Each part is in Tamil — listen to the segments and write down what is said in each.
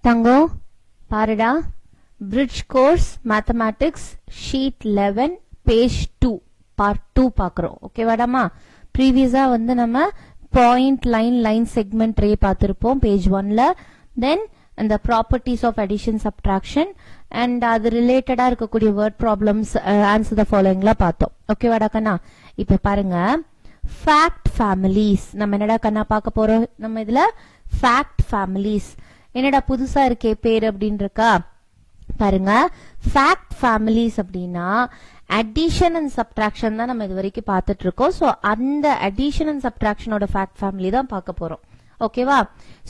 தங்கம் பாருடா, bridge course mathematics sheet 11 page 2 part 2 பாக்குறோம். ஓகேவாடாமா? ப்ரீவியஸா வந்து நம்ம பாயிண்ட் லைன் செக்மெண்ட் ரே பார்த்திருப்போம் பேஜ் 1ல. தென் அந்த properties of addition subtraction and அது ரிலேட்டடா இருக்கக்கூடிய வேர்ட் ப்ராப்ளம்ஸ் ஆன்சர் த ஃபாலோயிங்லாம் பார்த்தோம். ஓகேவாடா கண்ணா? இப்ப பாருங்க, ஃபேக்ட் ஃபேமிலிஸ் நம்ம என்னடா கண்ணா பார்க்க போறோம். நம்ம இதுல ஃபேக்ட் ஃபேமிலிஸ் என்னடா புதுசா இருக்கே பேர் அப்படின்னு இருக்கா பாருங்க. ஃபேக்ட் ஃபேமிலிஸ் அப்படின்னா அடிஷன் அண்ட் சப்ட்ராக்ஷன் தான் நம்ம இது வரைக்கும் பார்த்துட்டு இருக்கோம். சோ அந்த அடிஷன் அண்ட் சப்ட்ராக்ஷனோட ஃபேக்ட் ஃபேமிலி தான் பார்க்க போறோம். ஓகேவா?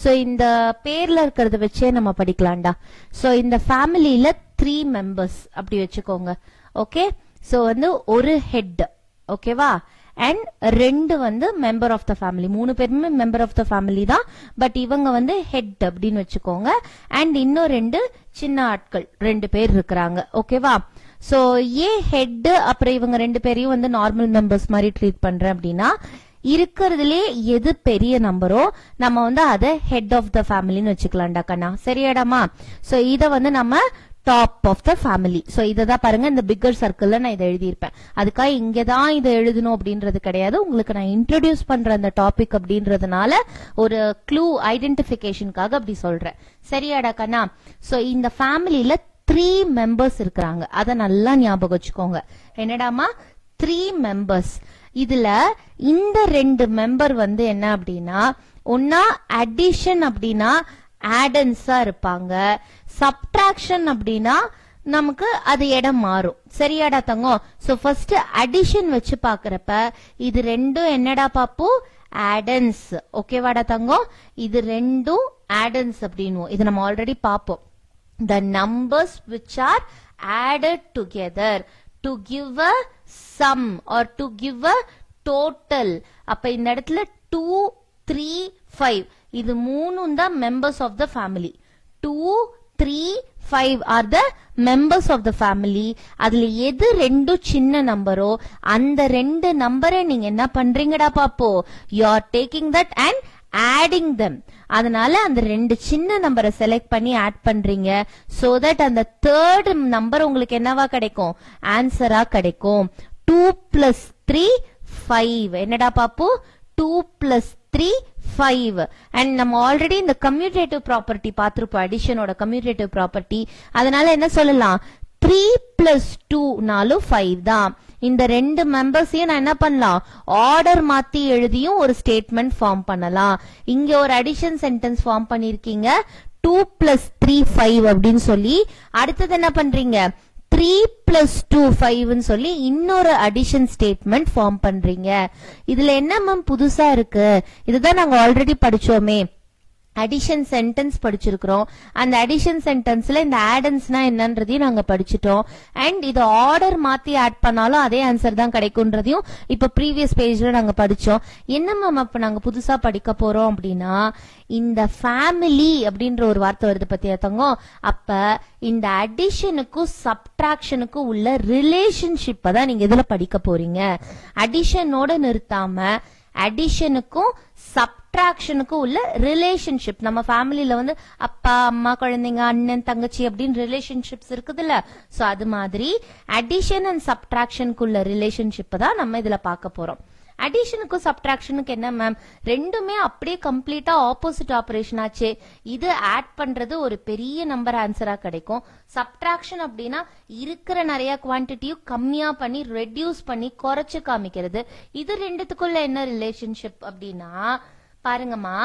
சோ இந்த பேர்ல இருக்கிறத வச்சே நம்ம படிக்கலாம்டா. சோ இந்த ஃபேமிலியில 3 மெம்பர்ஸ் அப்படி வச்சுக்கோங்க. ஓகே, சோ வந்து ஒரு ஹெட், ஓகேவா, அண்ட் 2 வந்து மெம்பர் ஆஃப் த ஃபேமிலி. 3 பேருமே மெம்பர் ஆஃப் த ஃபேமிலி தான், பட் இவங்க வந்து ஹெட் அப்படின்னு வச்சுக்கோங்க. அண்ட் இன்னும் 2 சின்ன ஆட்கள் 2 பேர் இருக்கிறாங்க. ஓகேவா? சோ ஏன் ஹெட் அப்புறம் இவங்க 2 பேரையும் வந்து நார்மல் மெம்பர்ஸ் மாதிரி ட்ரீட் பண்றேன் அப்படின்னா, இருக்கிறதுலே எது பெரிய நம்பரோ நம்ம வந்து அதை ஹெட் ஆஃப் த ஃபேமிலின்னு வச்சுக்கலாம்டா கண்ணா. சரியாடாமா? சோ இத வந்து நம்ம top of the family. So இததான் பாருங்க, இந்த பிக்கர் சர்க்கிள்ல நான் இதை எழுதியிருப்பேன். அதுக்காக இங்கதான் இதை எழுதணும் அப்படின்றது கிடையாது. உங்களுக்கு நான் இன்ட்ரோடியூஸ் பண்ற அந்த டாபிக் அப்படின்றதுனால ஒரு க்ளூ ஐடென்டிபிகேஷனுக்காக அப்படி சொல்றேன். சரியாடா கண்ணா? சோ இந்த ஃபேமிலியில 3 மெம்பர்ஸ் இருக்கிறாங்க. அத நல்லா ஞாபகம் வச்சுக்கோங்க. என்னடாமா? 3 மெம்பர்ஸ். இதுல இந்த 2 மெம்பர் வந்து என்ன அப்படின்னா, ஒன்னா அடிஷன் அப்படின்னா ஆடன்ஸா இருப்பாங்க, சப்ட்ராக்ஷன் அப்படின்னா நமக்கு அது இடம் மாறும். சரியாடா தங்கம்? சோ ஃபர்ஸ்ட் அடிஷன் வச்சு பாக்குறப்ப இது 2 என்னடா பாப்பு? ஆடன்ஸ். ஓகேவாடா தங்கம்? இது 2 ஆடன்ஸ் அப்படின்னு இது நம்ம ஆல்ரெடி பாப்போம். The numbers which are added together to give a sum or to give a total. அப்ப இந்த இடத்துல 2, 3, 5 இது 3 தான் members of the family. 2, 3, 5 are the members of the family. அதுல எது 2 சின்ன நம்பரோ அந்த 2 நம்பரை நீங்க என்ன பண்றீங்கடா பாப்போ? You are taking that and adding them. அதனால அந்த 2 சின்ன நம்பரை செலக்ட் பண்ணி ஆட் பண்றீங்க. சோ தட் அந்த தேர்ட் நம்பர் உங்களுக்கு என்னவா கிடைக்கும்? ஆன்சரா கிடைக்கும். 2 plus 3 5. என்னடா பாப்பு? 2 plus 3 5. அண்ட் நம்ம ஆல்ரெடி இந்த கம்யூட்டேட்டிவ் ப்ராப்பர்ட்டி பார்த்திருப்போம், அடிஷனோட கம்யூட்டேட்டிவ் ப்ராப்பர்ட்டி. அதனால என்ன சொல்லலாம்? 3 plus 2 நாலும் 5 தான். இந்த 2 மெம்பர்ஸையும் நான் என்ன பண்ணலாம்? ஆர்டர் மாத்தி எழுதியும் ஒரு ஸ்டேட்மெண்ட் ஃபார்ம் பண்ணலாம். இங்க ஒரு அடிஷன் சென்டென்ஸ் ஃபார்ம் பண்ணிருக்கீங்க 2 plus 3 5 அப்படின்னு சொல்லி. அடுத்தது என்ன பண்றீங்க? 3 plus 2 5 சொல்லி இன்னொரு அடிஷன் ஸ்டேட்மெண்ட் ஃபார்ம் பண்றீங்க. இதுல என்ன மேம் புதுசா இருக்கு? இதுதான் நாங்க ஆல்ரெடி படிச்சோமே, அடிஷன் சென்டென்ஸ் படிச்சிருக்கிறோம். அந்த அடிஷன் சென்டென்ஸ்ல இந்த ஆடன்ஸ்னா என்னன்றதையும் நாங்க படிச்சிட்டோம். அண்ட் இது ஆர்டர் மாத்தி ஆட் பண்ணாலும் அதே ஆன்சர் தான் கிடைக்கும்ன்றதையும் இப்ப ப்ரீவியஸ் பேஜ்ல நாங்க படிச்சோம். என்ன மேம் அப்ப நாங்க புதுசா படிக்க போறோம் அப்படின்னா, இந்த ஃபேமிலி அப்படின்ற ஒரு வார்த்தை வருது பத்தியா தங்கம்? அப்ப இந்த அடிஷனுக்கும் சப்ட்ராக்ஷனுக்கும் உள்ள ரிலேஷன்ஷிப்பை தான் நீங்க இதுல படிக்க போறீங்க. அடிஷனோட நிறுத்தாம அடிஷனுக்கும் சப்ட்ராக்ஷனுக்கும் உள்ள ரிலேஷன்ஷிப். நம்ம ஃபேமிலியில வந்து அப்பா அம்மா குழந்தைங்க அண்ணன் தங்கச்சி அப்படின்னு ரிலேஷன்ஷிப்ஸ் இருக்குதுல்ல, சோ அது மாதிரி அடிஷன் அண்ட் சப்ட்ராக்ஷனுக்கு உள்ள ரிலேஷன்ஷிப் தான் நம்ம இதுல பார்க்க போறோம். அடிஷனுக்கும் சப்ட்ராக்ஷனுக்கு என்ன மேம்? ரெண்டுமே அப்படியே கம்ப்ளீட்டா ஆப்போசிட் ஆபரேஷன் ஆச்சே. இது ஆட் பண்றது ஒரு பெரிய நம்பர் ஆன்சரா கிடைக்கும். சப்ட்ராக்ஷன் அப்படின்னா இருக்கிற நிறைய குவான்டிட்டியும் கம்மியா பண்ணி ரெடியூஸ் பண்ணி குறைச்சு காமிக்கிறது. இது ரெண்டுத்துக்குள்ள என்ன ரிலேஷன்ஷிப் அப்படின்னா பாருங்கம்மா,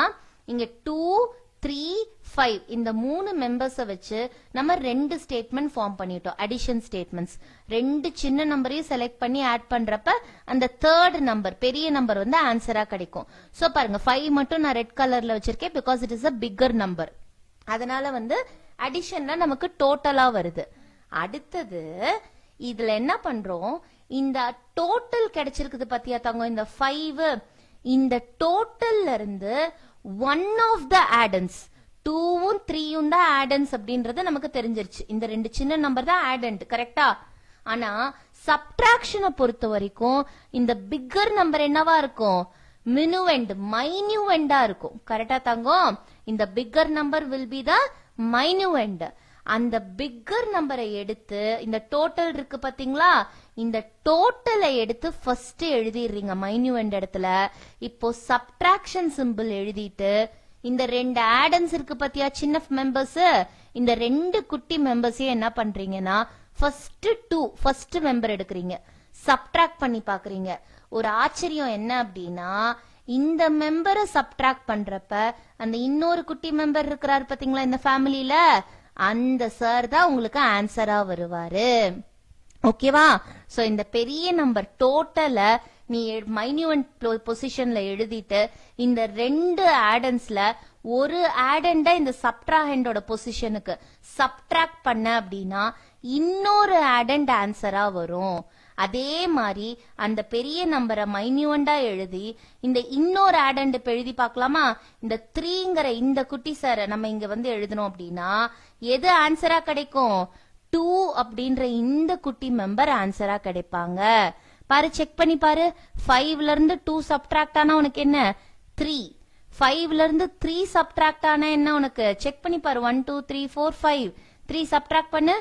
இங்க 2, 3, 5 இந்த 3 மெம்பர்ஸ வச்சு நம்ம 2 ஸ்டேட்மெண்ட் ஃபார்ம் பண்ணிட்டோம், அடிஷன் ஸ்டேட்மெண்ட்ஸ். 2 சின்ன நம்பரையும் செலக்ட் பண்ணி ஆட் பண்றப்ப அந்த தேர்ட் நம்பர் பெரிய நம்பர் வந்து ஆன்சரா கிடைக்கும். சோ பாருங்க, 5 மட்டும் நான் ரெட் கலர்ல வச்சிருக்கேன் because it is a bigger number. அதனால வந்து அடிஷன்ல நமக்கு டோட்டலா வருது. அடுத்தது இதுல என்ன பண்றோம்? இந்த டோட்டல் கிடைச்சிருக்குது பத்தியா தங்கம்? இந்த 5 இந்த டோட்டல்ல இருந்து ஒன் ஆஃப் த ஆடன்ஸ், 2ம் 3ம் தான் ஆடன்ஸ் அப்படின்றது நமக்கு தெரிஞ்சிருச்சு. இந்த 2 சின்ன நம்பர் தான் ஆடன்ட், கரெக்டா? ஆனா சப்ட்ராக்ஷனை பொறுத்த வரைக்கும் இந்த பிக்கர் நம்பர் என்னவா இருக்கும்? மினுவெண்ட் மைன்யூவெண்டா இருக்கும். கரெக்டா தங்கம்? இந்த bigger number will be the மைன்யூவெண்ட். அந்த பிக்கர் நம்பரை எடுத்து இந்த டோட்டல் இருக்கு பாத்தீங்களா, இந்த டோட்டலை எடுத்து ஃபர்ஸ்ட் எழுதிடுறீங்க மைன்யூவெண்ட் இடத்துல. இப்போ சப்ட்ராக்ஷன் சிம்பிள் எழுதிட்டு இந்த ரெண்டு ஆடன்ஸ் இருக்கு பாத்தியா சின்ன மெம்பர்ஸ், இந்த ரெண்டு குட்டி மெம்பர்ஸையும் என்ன பண்றீங்கன்னா ஃபர்ஸ்ட் மெம்பர் எடுக்கிறீங்க, சப்ட்ராக்ட் பண்ணி பாக்குறீங்க. ஒரு ஆச்சரியம் என்ன அப்படின்னா, இந்த மெம்பரை சப்ட்ராக்ட் பண்றப்ப அந்த இன்னொரு குட்டி மெம்பர் இருக்கிறாரு பாத்தீங்களா இந்த ஃபேமிலியில, அந்த சார் தான் உங்களுக்கு ஆன்சரா வருவாரு. ஓகேவா? சோ இந்த பெரிய நம்பர் டோட்டல நீ மைன்யூவெண்ட் பொசிஷன்ல எழுதிட்டு இந்த ரெண்டு ஆடன்ஸ்ல ஒரு ஆடண்ட இந்த சப்ட்ராஹெண்டோட பொசிஷனுக்கு சப்ட்ராக்ட் பண்ண அப்படின்னா இன்னொரு ஆடண்ட் ஆன்சரா வரும். அதே மாதிரி அந்த பெரிய நம்பரை மைன்யூவெண்டா எழுதி இந்த இன்னொரு ஆடண்ட் இப்ப எழுதி பார்க்கலாமா? இந்த 3ங்கிற இந்த குட்டி சார் நம்ம இங்க வந்து எழுதணும் அப்படின்னா எது ஆன்சரா கிடைக்கும்? 2 அப்படின்ற இந்த குட்டி மெம்பர் ஆன்சரா கிடைப்பாங்க. பாரு, செக் பண்ணி பாரு. 5ல இருந்து 2 சப்ட்ராக்ட் ஆனா உனக்கு என்ன? 3. 5ல இருந்து 3 சப்ட்ராக்ட் ஆனா என்ன உனக்கு? செக் பண்ணி பாரு. 1 2 3 4 5. 3 சப்ட்ராக்ட் பண்ணு,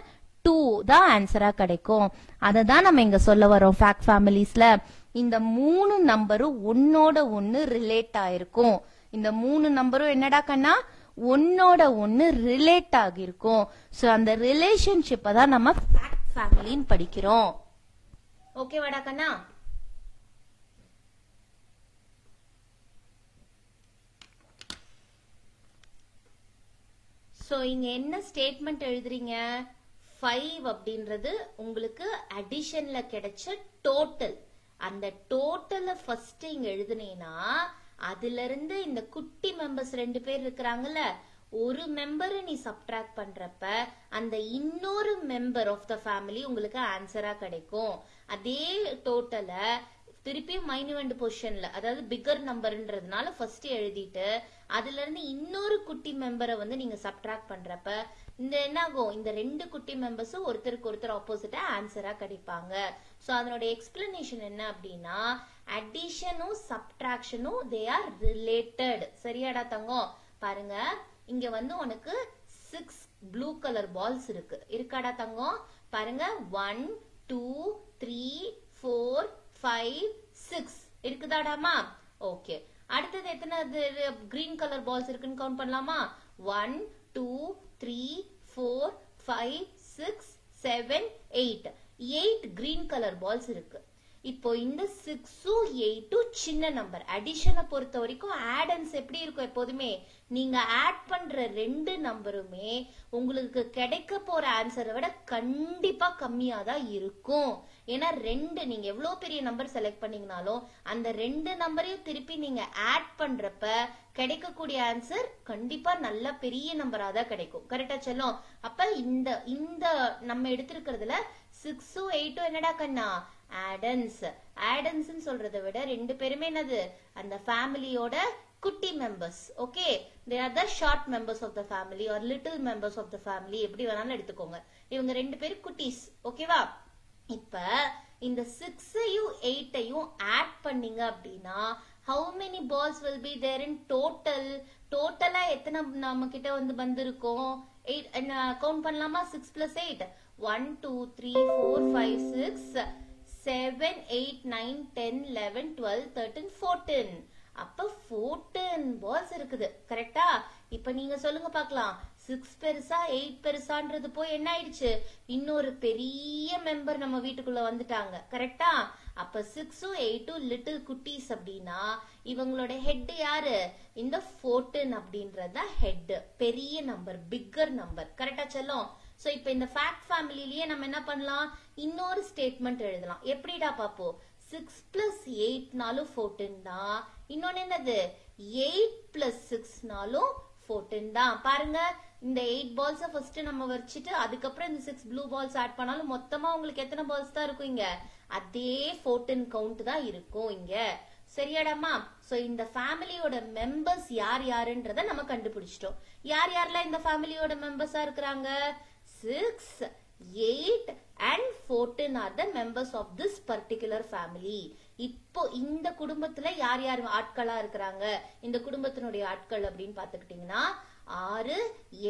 2 தான் ஆன்சரா கிடைக்கும். அததான் நம்ம இங்க சொல்ல வரோம். ஃபேக்ட் ஃபேமிலிஸ்ல இந்த 3 நம்பரும் ஒன்னோட ஒன்னு ரிலேட் ஆயிருக்கும். இந்த 3 நம்பரும் என்னடா கண்ணா? ஒன்னோட ஒன்னு ரிலேட் ஆகிருக்கும். சோ அந்த ரிலேஷன்ஷிப்பை தான் நம்ம ஃபேக்ட் ஃபேமிலின்னு படிக்கிறோம். ஓகேவாடா கண்ணா? சோ இங்க என்ன ஸ்டேட்மெண்ட் எழுதுறீங்க? 5 அப்படின்றது உங்களுக்கு அடிஷன்ல கிடைச்ச டோட்டல். அந்த டோட்டல ஃபர்ஸ்ட் இங்க எழுதுனீங்கன்னா அதுல இருந்து இந்த குட்டி மெம்பர்ஸ் 2 பேர் இருக்கிறாங்கல்ல, ஒரு மெம்பரை நீ சப்ட்ராக்ட் பண்றப்ப அந்த இன்னொரு மெம்பர் ஆஃப் த ஃபேமிலி உங்களுக்கு ஆன்சரா கிடைக்கும். அதே டோட்டல திருப்பியும் மைன்யூவெண்ட் பொசிஷன்ல, அதாவது பிக்கர் நம்பர்ன்றதுனால ஃபர்ஸ்ட் எழுதிட்டு அதுல இருந்து இன்னொரு குட்டி மெம்பரை வந்து நீங்க சப்ட்ராக்ட் பண்றப்ப இந்த என்ன ஆகும்? இந்த ரெண்டு குட்டி மெம்பர்ஸும் ஒருத்தருக்கு ஒருத்தர் ஆப்போசிட்டா ஆன்சரா கிடைப்பாங்க. சோ அதனோட எக்ஸ்பிளனேஷன் என்ன அப்படின்னா, அடிஷனும் சப்ட்ராக்ஷனும் தே ஆர் ரிலேட்டட். சரியாடா தங்கம்? பாருங்க, இங்க வந்து உனக்கு 6 ப்ளூ கலர் பால்ஸ் இருக்காடா தங்கம்? பாருங்க, 1 2 3 4 5 6 இருக்குதாடாமா? ஓகே. அடுத்தது எத்தனை கிரீன் கலர் பால்ஸ் இருக்குன்னு கவுண்ட் பண்ணலாமா? 1 2 3 4 5 6 7 8. 8 கிரீன் கலர் பால்ஸ் இருக்கு. இப்போ இந்த 6உம் 8உம் சின்ன நம்பர். அடிஷனை பொறுத்த வரைக்கும் ஆடன்ஸ் எப்படி இருக்கும்? எப்போதுமே நீங்க ஆட் பண்ற ரெண்டு நம்பருமே உங்களுக்கு கிடைக்க போற ஆன்சரை விட கண்டிப்பா கம்மியா தான் இருக்கும். ஏன்னா நீங்க எவ்வளவு பெரிய நம்பர் செலக்ட் பண்ணீங்கனாலும் அந்த ரெண்டு நம்பரையும் திருப்பி நீங்க ஆட் பண்றப்ப கிடைக்கக்கூடிய ஆன்சர் கண்டிப்பா நல்ல பெரிய நம்பரா தான் கிடைக்கும். கரெக்டா செல்லும்? அப்ப இந்த நம்ம எடுத்திருக்கிறதுல 6உம் 8உம் என்னடா கண்ணா? ஆடன்ஸ். ஆடன்ஸ் சொல்றதை விட ரெண்டு பேருமே என்னது? அந்த ஃபேமிலியோட குட்டி members. Okay, they are the short members of the family or little members of the family, எப்படி வேணாலும் எடுத்துக்கோங்க. இவங்க ரெண்டு பேரும் குட்டீஸ். ஓகேவா? இப்ப இந்த 6ஐயும் 8ஐயும் ஆட் பண்ணீங்க அப்படின்னா how many balls will be there in total? டோட்டலா எத்தனை நம்ம கிட்ட வந்து வந்திருக்கும்? 8 கவுண்ட் பண்ணலாமா? 6 plus 8 1 2 3 4 5 6 7 8 9 10 11 12 13 14. அப்ப 14 பால்ஸ் இருக்குது. கரெக்டா? இப்ப நீங்க சொல்லுங்க பாக்கலாம், 6 பெருசா 8 பெருசான்றது போய் என்ன ஆயிடுச்சு? இன்னொரு பெரிய மெம்பர் நம்ம வீட்டுக்குள்ள வந்துட்டாங்க. கரெக்டா? அப்ப 6உம் 8உம் லிட்டில் குட்டீஸ் அப்படின்னா இவங்களோட ஹெட் யாரு? இந்த 14 அப்படின்றத ஹெட். பெரிய நம்பர், பிக்கர் நம்பர். கரெக்டா செல்லும்? சோ இப்ப இந்த ஃபேக்ட் ஃபேமிலிலேயே நம்ம என்ன பண்ணலாம்? இன்னொரு ஸ்டேட்மெண்ட் எழுதலாம். எப்படிடா பாப்போம்? 6 plus 8நாலும் 14 தான். இன்னொன்னு என்னது? 8 plus 6நாலும் 14 தான். பாருங்க, இந்த 8 பால்ஸ் ஃபர்ஸ்ட் நம்ம வச்சிட்டு அதுக்கப்புறம் இந்த 6 ப்ளூ பால்ஸ் ஆட் பண்ணாலும் மொத்தமா உங்களுக்கு எத்தனை பால்ஸ் தான் இருக்கும் இங்க? அதே 14 கவுண்ட் தான் இருக்கும் இங்க. சரியாடாமா? சோ இந்த ஃபேமிலியோட மெம்பர்ஸ் யார் யாருன்றத நம்ம கண்டுபிடிச்சிட்டோம். யார் யாரெல்லாம் இந்த ஃபேமிலியோட மெம்பர்ஸா இருக்கிறாங்க? 6 8 and 14 are the members of this particular family. இப்போ இந்த குடும்பத்துல யார் யார் ஆட்களா இருக்கிறாங்க? இந்த குடும்பத்தினுடைய ஆட்கள் அப்படின்னு பாத்துக்கிட்டீங்கன்னா 6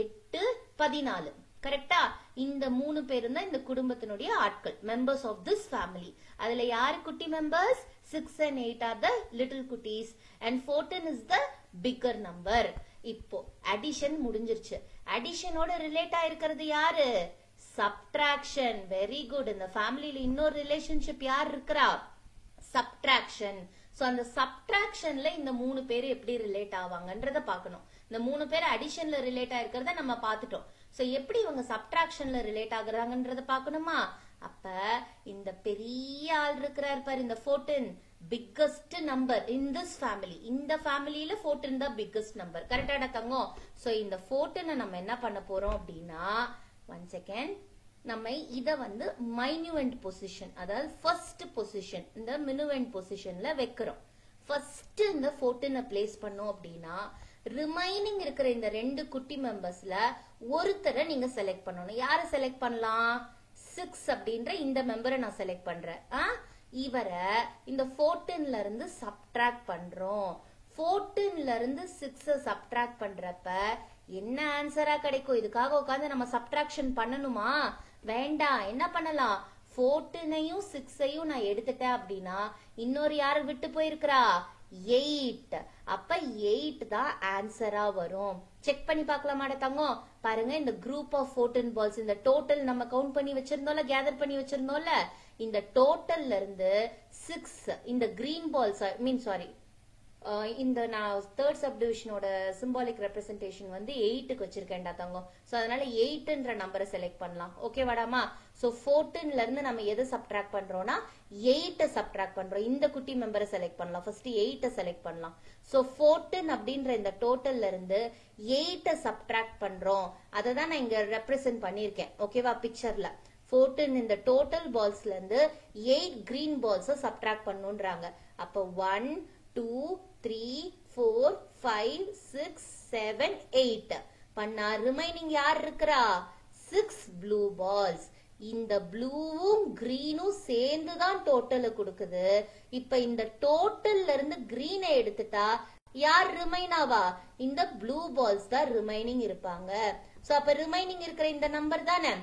8 14. கரெக்டா? இந்த 3 பேரும் தான் இந்த குடும்பத்தினுடைய ஆட்கள், மெம்பர்ஸ் ஆஃப் திஸ் ஃபேமிலி. அதுல யாரு குட்டி members? 6 and 8 are the little குட்டீஸ் and 14 is the bigger number. இப்போ அடிஷன் முடிஞ்சிருச்சு. அடிஷனோட ரிலேட் ஆயிருக்கிறது யாரு? சப்ட்ராக்ஷன். Very good. இந்த ஃபேமிலியில இன்னொரு ரிலேஷன்ஷிப் யார் இருக்கிறா? சப்ட்ராக்ஷன். சோ அந்த சப்ட்ராக்ஷன்ல இந்த 3 பேர் எப்படி ரிலேட் ஆவாங்கன்றத பாக்கணும். இந்த 3 பேர் அடிஷன்ல ரிலேட் ஆயிருக்கிறத நம்ம பாத்துட்டோம். சோ எப்படி இவங்க சப்ட்ராக்ஷன்ல ரிலேட் ஆகுறாங்கன்றத பாக்கணுமா? அப்ப இந்த பெரிய ஆள் இருக்கிறார் பாரு, இந்த 14 biggest number in this family. இந்த ஃபேமிலியில 14 தான் பிக்கஸ்ட் நம்பர். கரெக்டாடா தங்கம்? சோ இந்த 14 நம்ம என்ன பண்ண போறோம் அப்படின்னா, 1 செகண்ட், நம்ம இத வந்து மைன்யூவென்ட் பொசிஷன், அதாவது ஃபர்ஸ்ட் பொசிஷன், இந்த மினுவென்ட் பொசிஷன்ல வைக்கிறோம். ஃபர்ஸ்ட் இந்த 14 பிளேஸ் பண்ணோம் அப்படின்னா, ரிமைனிங் இருக்கிற இந்த 2 குட்டி மெம்பர்ஸ்ல ஒருத்தரை நீங்க செலக்ட் பண்ணணும். யார செலக்ட் பண்ணலாம்? 6 அப்படின்ற இந்த மெம்பரை நான் செலக்ட் பண்றேன். இவரை இந்த 14ல இருந்து சப்ட்ராக்ட் பண்றோம். 14ல இருந்து 6 சப்ட்ராக்ட் பண்றப்ப என்ன ஆன்சரா கிடைக்கும்? இதுக்காக உட்காந்து நம்ம சப்ட்ராக்ஷன் பண்ணணுமா? வேண்டாம். என்ன பண்ணலாம்? 14ஐயும் 6ஐயும் நான் எடுத்துட்டேன் அப்படின்னா இன்னொரு யாரு விட்டு போயிருக்கிறா? 8. அப்ப 8 தான் ஆன்சரா வரும். செக் பண்ணி பார்க்கலாமாட தங்கம்? பாருங்க, இந்த குரூப் ஆஃப் 14 பால்ஸ், இந்த டோட்டல் நம்ம கவுண்ட் பண்ணி வச்சிருந்தோம்ல, கேதர் பண்ணி வச்சிருந்தோம்ல, இந்த டோட்டல்ல இருந்து 6 இந்த கிரீன் பால்ஸ், இந்த நான் தேர்ட் சப்டிவிஷனோட சிம்பாலிக் ரெப்ரசன்டேஷன் வந்து 8க்கு வச்சிருக்கேன்டா தங்கம். சோ அதனால 8ன்ற நம்பரை செலக்ட் பண்ணலாம். ஓகே வாடாமா? சோ 14ல இருந்து நம்ம எதை சப்ட்ராக்ட் பண்றோம்னா 8 சப்ட்ராக்ட் பண்றோம். இந்த குட்டி மெம்பரை செலக்ட் பண்ணலாம். ஃபர்ஸ்ட் 8 செலக்ட் பண்ணலாம். சோ 14 அப்படின்ற இந்த டோட்டல்ல இருந்து 8 சப்ட்ராக்ட் பண்றோம். அதை தான் நான் இங்க ரெப்ரசன்ட் பண்ணிருக்கேன். ஓகேவா? பிக்சர்ல 14 இந்த டோட்டல் பால்ஸ்ல இருந்து 8 கிரீன் பால்ஸ் சப்ட்ராக்ட் பண்ணுன்றாங்க. அப்ப 1 2 3 4 5 6 7 8 பண்ணா ரிமைனிங் யார் இருக்கிறா? 6 ப்ளூ பால்ஸ். இந்த ப்ளூவும் கிரீனும் சேர்ந்து தான் டோட்டல கொடுக்குது. இப்ப இந்த டோட்டல்ல இருந்து கிரீனை எடுத்துட்டா யார் ரிமைன் ஆவா? இந்த ப்ளூ பால்ஸ் தான் ரிமைனிங் இருப்பாங்க. சோ அப்ப ரிமைனிங் இருக்கிற இந்த நம்பர் தானே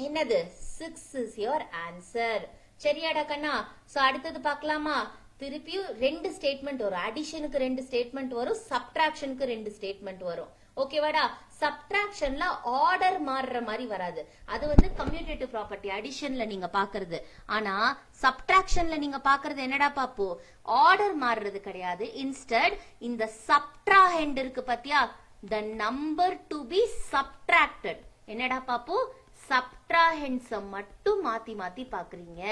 என்னது? 6 is your answer. சரியாடா கண்ணா? சோ அடுத்தது பார்க்கலாமா? திருப்பியும் 2 ஸ்டேட்மெண்ட் வரும். அடிஷனுக்கு 2 ஸ்டேட்மெண்ட் வரும், சப்ட்ராக்ஷனுக்கு 2 ஸ்டேட்மெண்ட் வரும். ஓகேவாடா? சப்ட்ராக்ஷன்ல ஆர்டர் மாறுற மாதிரி வராது. அது வந்து கம்யூட்டேட்டிவ் ப்ராப்பர்ட்டி அடிஷன்ல நீங்க பாக்குறது. ஆனா சப்ட்ராக்ஷன்ல நீங்க பாக்குறது என்னடா பாப்போ? ஆர்டர் மாறுறது கிடையாது. இன்ஸ்டெட் இந்த சப்ட்ராஹெண்ட் இருக்கு பாத்தியா, the number to be subtracted. என்னடா பாப்போ? சப்ட்ராஹெண்ட்ஸ மட்டும் மாத்தி மாத்தி பாக்குறீங்க.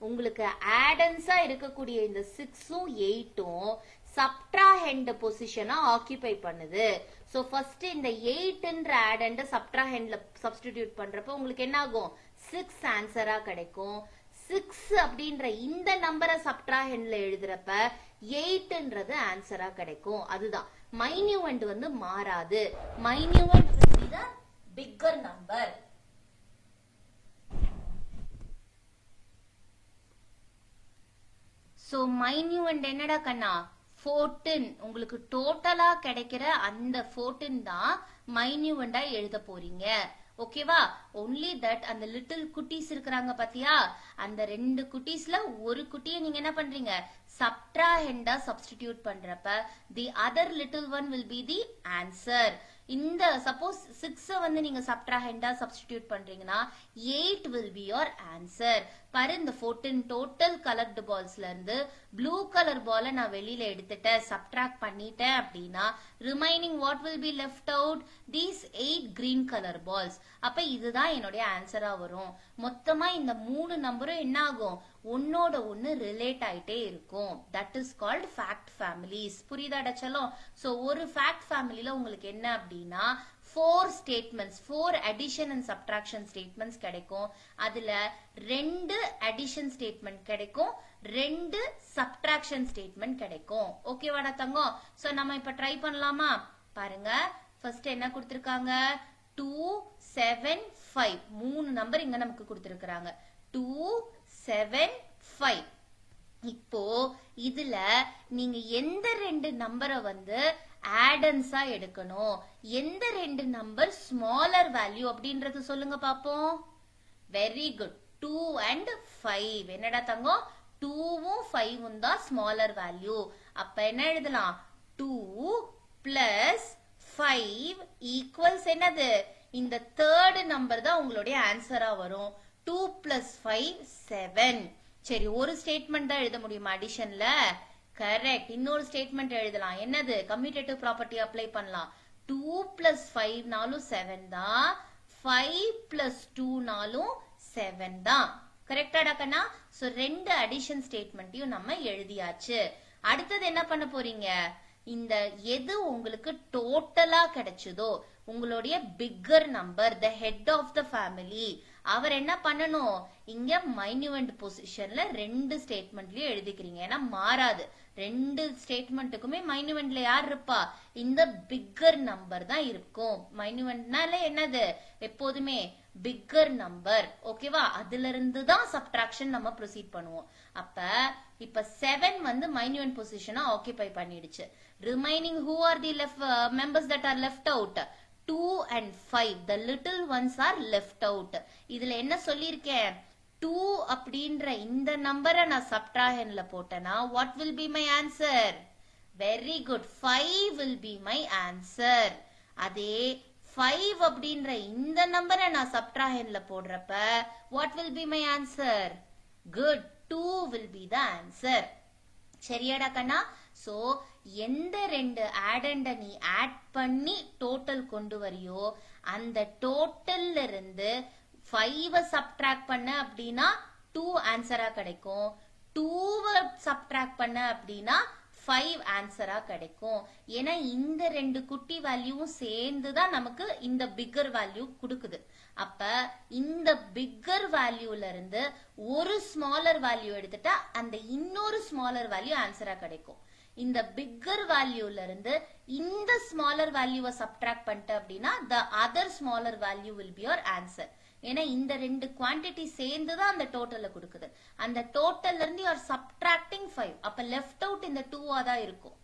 உங்களுக்கு ஆடன்ஸா இருக்கக்கூடிய இந்த 6ம் 8ம் சப்ட்ராஹெண்ட் பொசிஷனா ஆக்கியூபை பண்ணுது. சோ ஃபர்ஸ்ட் இந்த 8ன்ற ஆடண்ட சப்ட்ராஹெண்ட்ல சப்ஸ்டிடியூட் பண்றப்ப உங்களுக்கு என்ன ஆகும்? 6 ஆன்சரா கிடைக்கும். 6 அப்படின்ற இந்த நம்பரை சப்ட்ராஹெண்ட்ல எழுதுறப்ப 8ன்றது ஆன்சரா கிடைக்கும். அதுதான் மைன்யூவெண்ட் வந்து மாறாது. Minuend will be the bigger number. So minuend என்னடா கண்ணா? 14. உங்களுக்கு டோட்டலா கிடைக்கிற அந்த 14 தான் மைன்யூவெண்டா எழுத போறீங்க. ஓகேவா? ஒன்லி தட் அந்த லிட்டில் குட்டீஸ் இருக்கிறாங்க பாத்தியா, அந்த 2 குட்டீஸ்ல ஒரு குட்டியை நீங்க என்ன பண்றீங்க? சப்ட்ராஹெண்டா சப்ஸ்டிடியூட் பண்றப்ப the other little one will be the answer. இந்த சப்போஸ் 6 வந்து நீங்க சப்ட்ராஹெண்டா சப்ஸ்டிடியூட் பண்றீங்கன்னா 8 will be your answer. பாரு, இந்த 14 டோட்டல் கலர்டு பால்ஸ்ல இருந்து ப்ளூ கலர் பால நான் வெளியில எடுத்துட்டேன், சப்ட்ராக்ட் பண்ணிட்டேன் அப்படின்னா remaining what will be left out? These 8 green color balls. அப்ப இதுதான் என்னுடைய ஆன்சரா வரும். மொத்தமா இந்த 3 நம்பரும் என்ன ஆகும்? ஒன்னோட ஒன்னு ரிலேட் ஆயிட்டே இருக்கும். That is called fact families. புரியுதாடா செல்லம்? சோ ஒரு ஃபேக்ட் ஃபேமிலில உங்களுக்கு என்ன அப்படின்னா 4 statements, 4 addition and subtraction statements கிடைக்கும். அதுல 2 அடிஷன் ஸ்டேட்மெண்ட் கிடைக்கும், 2 சப்ட்ராக்ஷன் ஸ்டேட்மெண்ட் கிடைக்கும். ஓகேவாடா தங்கம்? சோ நம்ம இப்ப ட்ரை பண்ணலாமா? பாருங்க, ஃபர்ஸ்ட் என்ன கொடுத்திருக்காங்க? 2 7 5 3 நம்பர் இங்க நமக்கு கொடுத்திருக்காங்க. 2 7 5. இப்போ இதுல நீங்க எந்த 2 நம்பரை வந்து ஆடன்ஸா எடுக்கணும். எந்த ரெண்டு நம்பர் ஸ்மாலர் வேல்யூ அப்படின்றது சொல்லுங்க பாப்போம். Very good. 2 and 5. என்னடா தங்கம்? 2வும் 5வும் தான் ஸ்மாலர் வேல்யூ. அப்ப என்ன எழுதலாம்? 2 plus 5 equals என்னது? இந்த தேர்ட் நம்பர் தான் உங்களுடைய ஆன்சரா வரும். 2 plus 5 7. சரி, ஒரு ஸ்டேட்மெண்ட் தான் எழுத முடியுமா அடிஷன்ல? கரெக்ட். இன்னொரு ஸ்டேட்மெண்ட் எழுதலாம். என்னது? கம்யூட்டேட்டிவ் ப்ராப்பர்ட்டி அப்ளை பண்ணலாம். 2 plus 5 நாலும் 7 தான், 5 plus 2 நாலும் 7 தான். கரெக்டாடா கண்ணா? சோ ரெண்டு அடிஷன் ஸ்டேட்மெண்ட்டையும் நம்ம எழுதியாச்சு. அடுத்தது என்ன பண்ண போறீங்க? இந்த எது உங்களுக்கு டோட்டலா கிடைச்சதோ, உங்களுடைய bigger number, the head of the family, அவர் என்ன பண்ணணும்? இங்க மைன்யூவன்ட் பொசிஷன்ல ரெண்டு ஸ்டேட்மெண்ட்லயும் எழுதிக்கிறீங்க. ஏன்னா மாறாது. ரெண்டு ஸ்டேட்மெண்ட்டுக்குமே மைன்யூவன்ட்ல யார் இருப்பா? இந்த பிக்கர் நம்பர் தான் இருக்கும். மைன்யூவன்ட்னால என்னது? எப்போதுமே பிக்கர் நம்பர். ஓகேவா? அதுல இருந்து தான் சப்ட்ராக்ஷன் நம்ம ப்ரொசீட் பண்ணுவோம். அப்ப இப்ப 7 வந்து மைன்யூவன்ட் பொசிஷனை ஆக்கிபை பண்ணிடுச்சு. Remaining who are the members that are left out? 2 and 5. The little ones are left out. இதுல என்ன சொல்லியிருக்கேன்? 2 அப்படின்ற இந்த நம்பரை நான் சப்ட்ராஹன்ல போட்டேனா what will be my answer? Very good. 5 will be my answer. அதே 5 அப்படின்ற இந்த நம்பரை நான் சப்ட்ராஹன்ல போடுறப்ப what will be my answer? Good. 2 will be the answer. சரியாடா கண்ணா? சோ எந்த ரெண்டு ஆடண்ட நீ ஆட் பண்ணி டோட்டல் கொண்டு வரியோ அந்த டோட்டல்ல இருந்து 5 சப்ட்ராக்ட் பண்ண அப்படின்னா 2 ஆன்சரா கிடைக்கும். 2 சப்ட்ராக்ட் பண்ண அப்படின்னா 5 ஆன்சரா கிடைக்கும். ஏன்னா இந்த ரெண்டு குட்டி வேல்யூவும் சேர்ந்துதான் நமக்கு இந்த பிக்கர் வேல்யூ கொடுக்குது. அப்ப இந்த பிக்கர் வேல்யூல இருந்து ஒரு ஸ்மாலர் வேல்யூ எடுத்துட்டா அந்த இன்னொரு ஸ்மாலர் வேல்யூ ஆன்சரா கிடைக்கும். இந்த பிக்கர் வேல்யூல இருந்து இந்த ஸ்மாலர் வேல்யூவை சப்ட்ராக்ட் பண்ணிட்டு அப்படின்னா the other smaller value will be your answer. ஏன்னா இந்த ரெண்டு குவான்டிட்டி சேர்ந்து தான் அந்த டோட்டல்ல கொடுக்குது. அந்த டோட்டல்ல இருந்து you are subtracting 5. அப்ப லெஃப்ட் அவுட் இந்த 2 தான் இருக்கும்.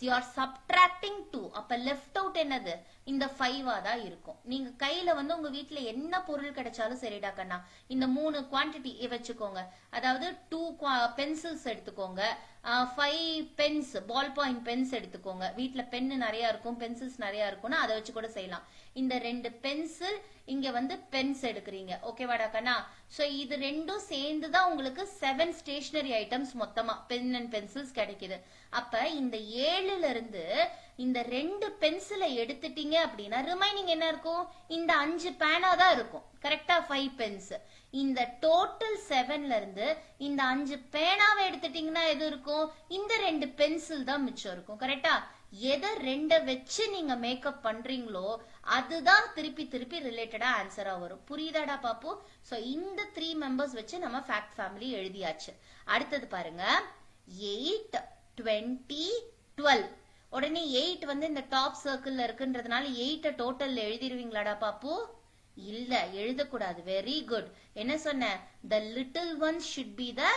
you are subtracting 2. அப்ப லெஃப்ட் அவுட் என்னது? இந்த 5 தான் இருக்கும். நீங்க கையில வந்து உங்க வீட்டுல என்ன பொருள் கிடைச்சாலும் சரிடா கண்ணா, இந்த 3 குவான்டிட்டி வச்சுக்கோங்க. அதாவது 2 பென்சில்ஸ் எடுத்துக்கோங்க, 5 பென்ஸ், பால் பாயிண்ட் பென்ஸ் எடுத்துக்கோங்க. வீட்டுல பென்னு நிறைய இருக்கும், பென்சில்ஸ் நிறைய இருக்கும்னா அதை வச்சு கூட செய்யலாம். இந்த 2 பென்சில், இங்க வந்து பென்ஸ் எடுக்கிறீங்க. ஓகேவாடா கண்ணா? சோ இது ரெண்டும் சேர்ந்துதான் உங்களுக்கு 7 ஸ்டேஷனரி ஐட்டம்ஸ் மொத்தமா பென் அண்ட் பென்சில்ஸ் கிடைக்குது. அப்ப இந்த 7ல இருந்து இந்த 2 பென்சிலை எடுத்துட்டீங்க அப்படின்னா ரிமைனிங் என்ன இருக்கும்? இந்த 5 பேனா தான் இருக்கும். கரெக்டா? 5 பென்ஸ். இந்த டோட்டல் 7ல இருந்து இந்த 5 பேனாவை எடுத்துட்டீங்கன்னா எது இருக்கும்? இந்த 2 பென்சில் தான் மிச்சம் இருக்கும். கரெக்டா? எதை 2 வச்சு நீங்க மேக்கப் பண்றீங்களோ அதுதான் திருப்பி திருப்பி ரிலேட்டடா ஆன்சரா வரும். புரியுதாடா பாப்பு? சோ இந்த 3 மெம்பர்ஸ் வச்சு நம்ம ஃபேக்ட் ஃபேமிலி எழுதியாச்சு. அடுத்தது பாருங்க, 8, 20, 12. உடனே 8 வந்து இந்த டாப் சர்க்கிள்ல இருக்குன்றதுனால 8 டோட்டல்ல எழுதிருவீங்களாடா பாப்பு? இல்ல, எழுதக்கூடாது. Very good. என்ன சொன்ன? the little ones should be the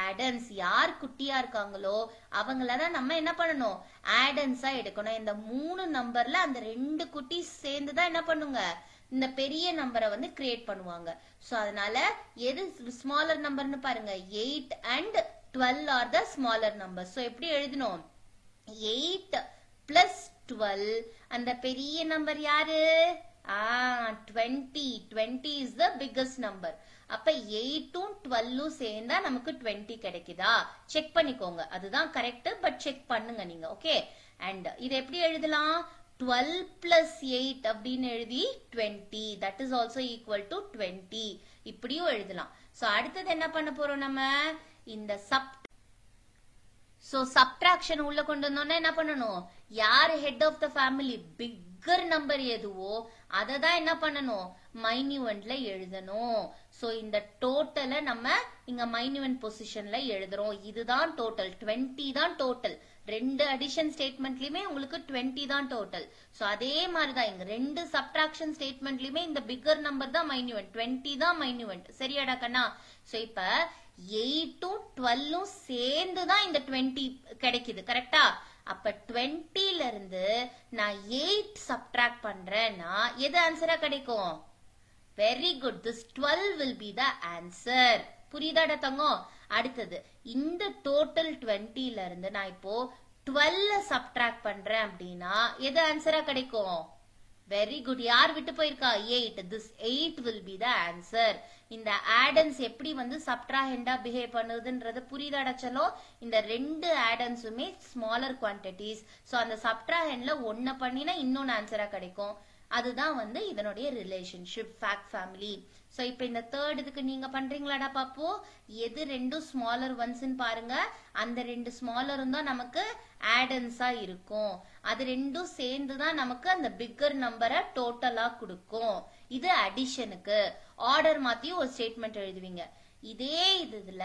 addends. யார் குட்டியா இருக்காங்களோ அவங்களதான் நம்ம என்ன பண்ணணும்? ஆடன்ஸா எடுக்கணும். இந்த 3 நம்பர்ல அந்த 2 குட்டி சேர்ந்துதான் என்ன பண்ணுங்க? இந்த பெரிய நம்பரை வந்து கிரியேட் பண்ணுவாங்க. சோ அதனால எது ஸ்மாலர் நம்பர்னு பாருங்க. 8 and 12 are the smaller numbers. So எப்படி எழுதணும்? 8 plus 12. அந்த பெரிய நம்பர் யாரு? 20. 20 is the biggest number. அப்ப 8ம் 12ம் சேர்ந்தா நமக்கு 20 கிடைக்குதா? செக் பண்ணிக்கோங்க. அதுதான் கரெக்ட். பட் செக் பண்ணுங்க நீங்க. ஓகே. அண்ட் இது எப்படி எழுதலாம்? 12 plus 8 அப்படின்னு எழுதி 20. that is also equal to 20. இப்படியும் எழுதலாம். சோ அடுத்தது என்ன பண்ண போறோம் நம்ம? இந்த சப்ட்ராக்ஷன் உள்ள கொண்டு வந்தோம்னா என்ன பண்ணணும்? யார் head of the family, bigger number எதுவோ அதை தான் என்ன பண்ணணும்? மைன்யூவன்ட்ல எழுதணும். சோ இந்த டோட்டலை நம்ம இங்க மைன்யூவன்ட் பொசிஷன்ல எழுதுறோம். இதுதான் டோட்டல். 20 தான் டோட்டல். ரெண்டு அடிஷன் ஸ்டேட்மெண்ட்லயுமே உங்களுக்கு 20 தான் டோட்டல். சோ அதே மாதிரிதான் இங்க ரெண்டு சப்ட்ராக்ஷன் ஸ்டேட்மெண்ட்லயுமே இந்த பிக்கர் நம்பர் தான் மைன்யூவன்ட், 20 தான் மைன்யூவன்ட். சரியாடா கண்ணா? சோ இப்ப 8ம் 12ம் சேர்ந்துதான் இந்த 20 கிடைக்குது. கரெக்டா? அப்ப 20ல இருந்து நான் 8 சப்ட்ராக்ட் பண்றேன்னா எது ஆன்சரா கிடைக்கும்? Very good, this 12 will be the answer. புரியுதாடா தங்கம்? அடுத்தது இந்த டோட்டல் 20ல இருந்து நான் இப்போ 12 சப்ட்ராக்ட் பண்றேன் அப்படின்னா எது ஆன்சரா கிடைக்கும்? வெரி குட், யார் விட்டு போயிருக்கா? 8. This 8 will be the answer. இந்த ஆடன்ஸ் எப்படி வந்து சப்ட்ராஹெண்டா பிஹேவ் பண்ணுதுன்றது புரியுதாடா செல்லோ? இந்த ரெண்டு ஆடன்ஸுமே ஸ்மாலர் குவான்டிட்டிஸ். சோ அந்த சப்ட்ராஹெண்ட்ல ஒன்ன பண்ணினா இன்னொன்னு ஆன்சரா கிடைக்கும். அதுதான் வந்து இதனுடைய ரிலேஷன்ஷிப் ஃபேக்ட் ஃபேமிலி. சோ இப்போ இந்த தேர்ட் இதுக்கு நீங்க பண்றீங்களாடா பாப்போ? எது ரெண்டும் ஸ்மாலர் ஒன்ஸ்ன்னு பாருங்க. அந்த ரெண்டு ஸ்மாலரும் தான் நமக்கு ஆடன்ஸா இருக்கும். அது ரெண்டும் சேர்ந்து தான் நமக்கு அந்த பிக்கர் நம்பரை டோட்டலா கொடுக்கும். இது அடிஷனுக்கு. ஆர்டர் மாத்தி ஒரு ஸ்டேட்மெண்ட் எழுதுவீங்க. இதே இதுல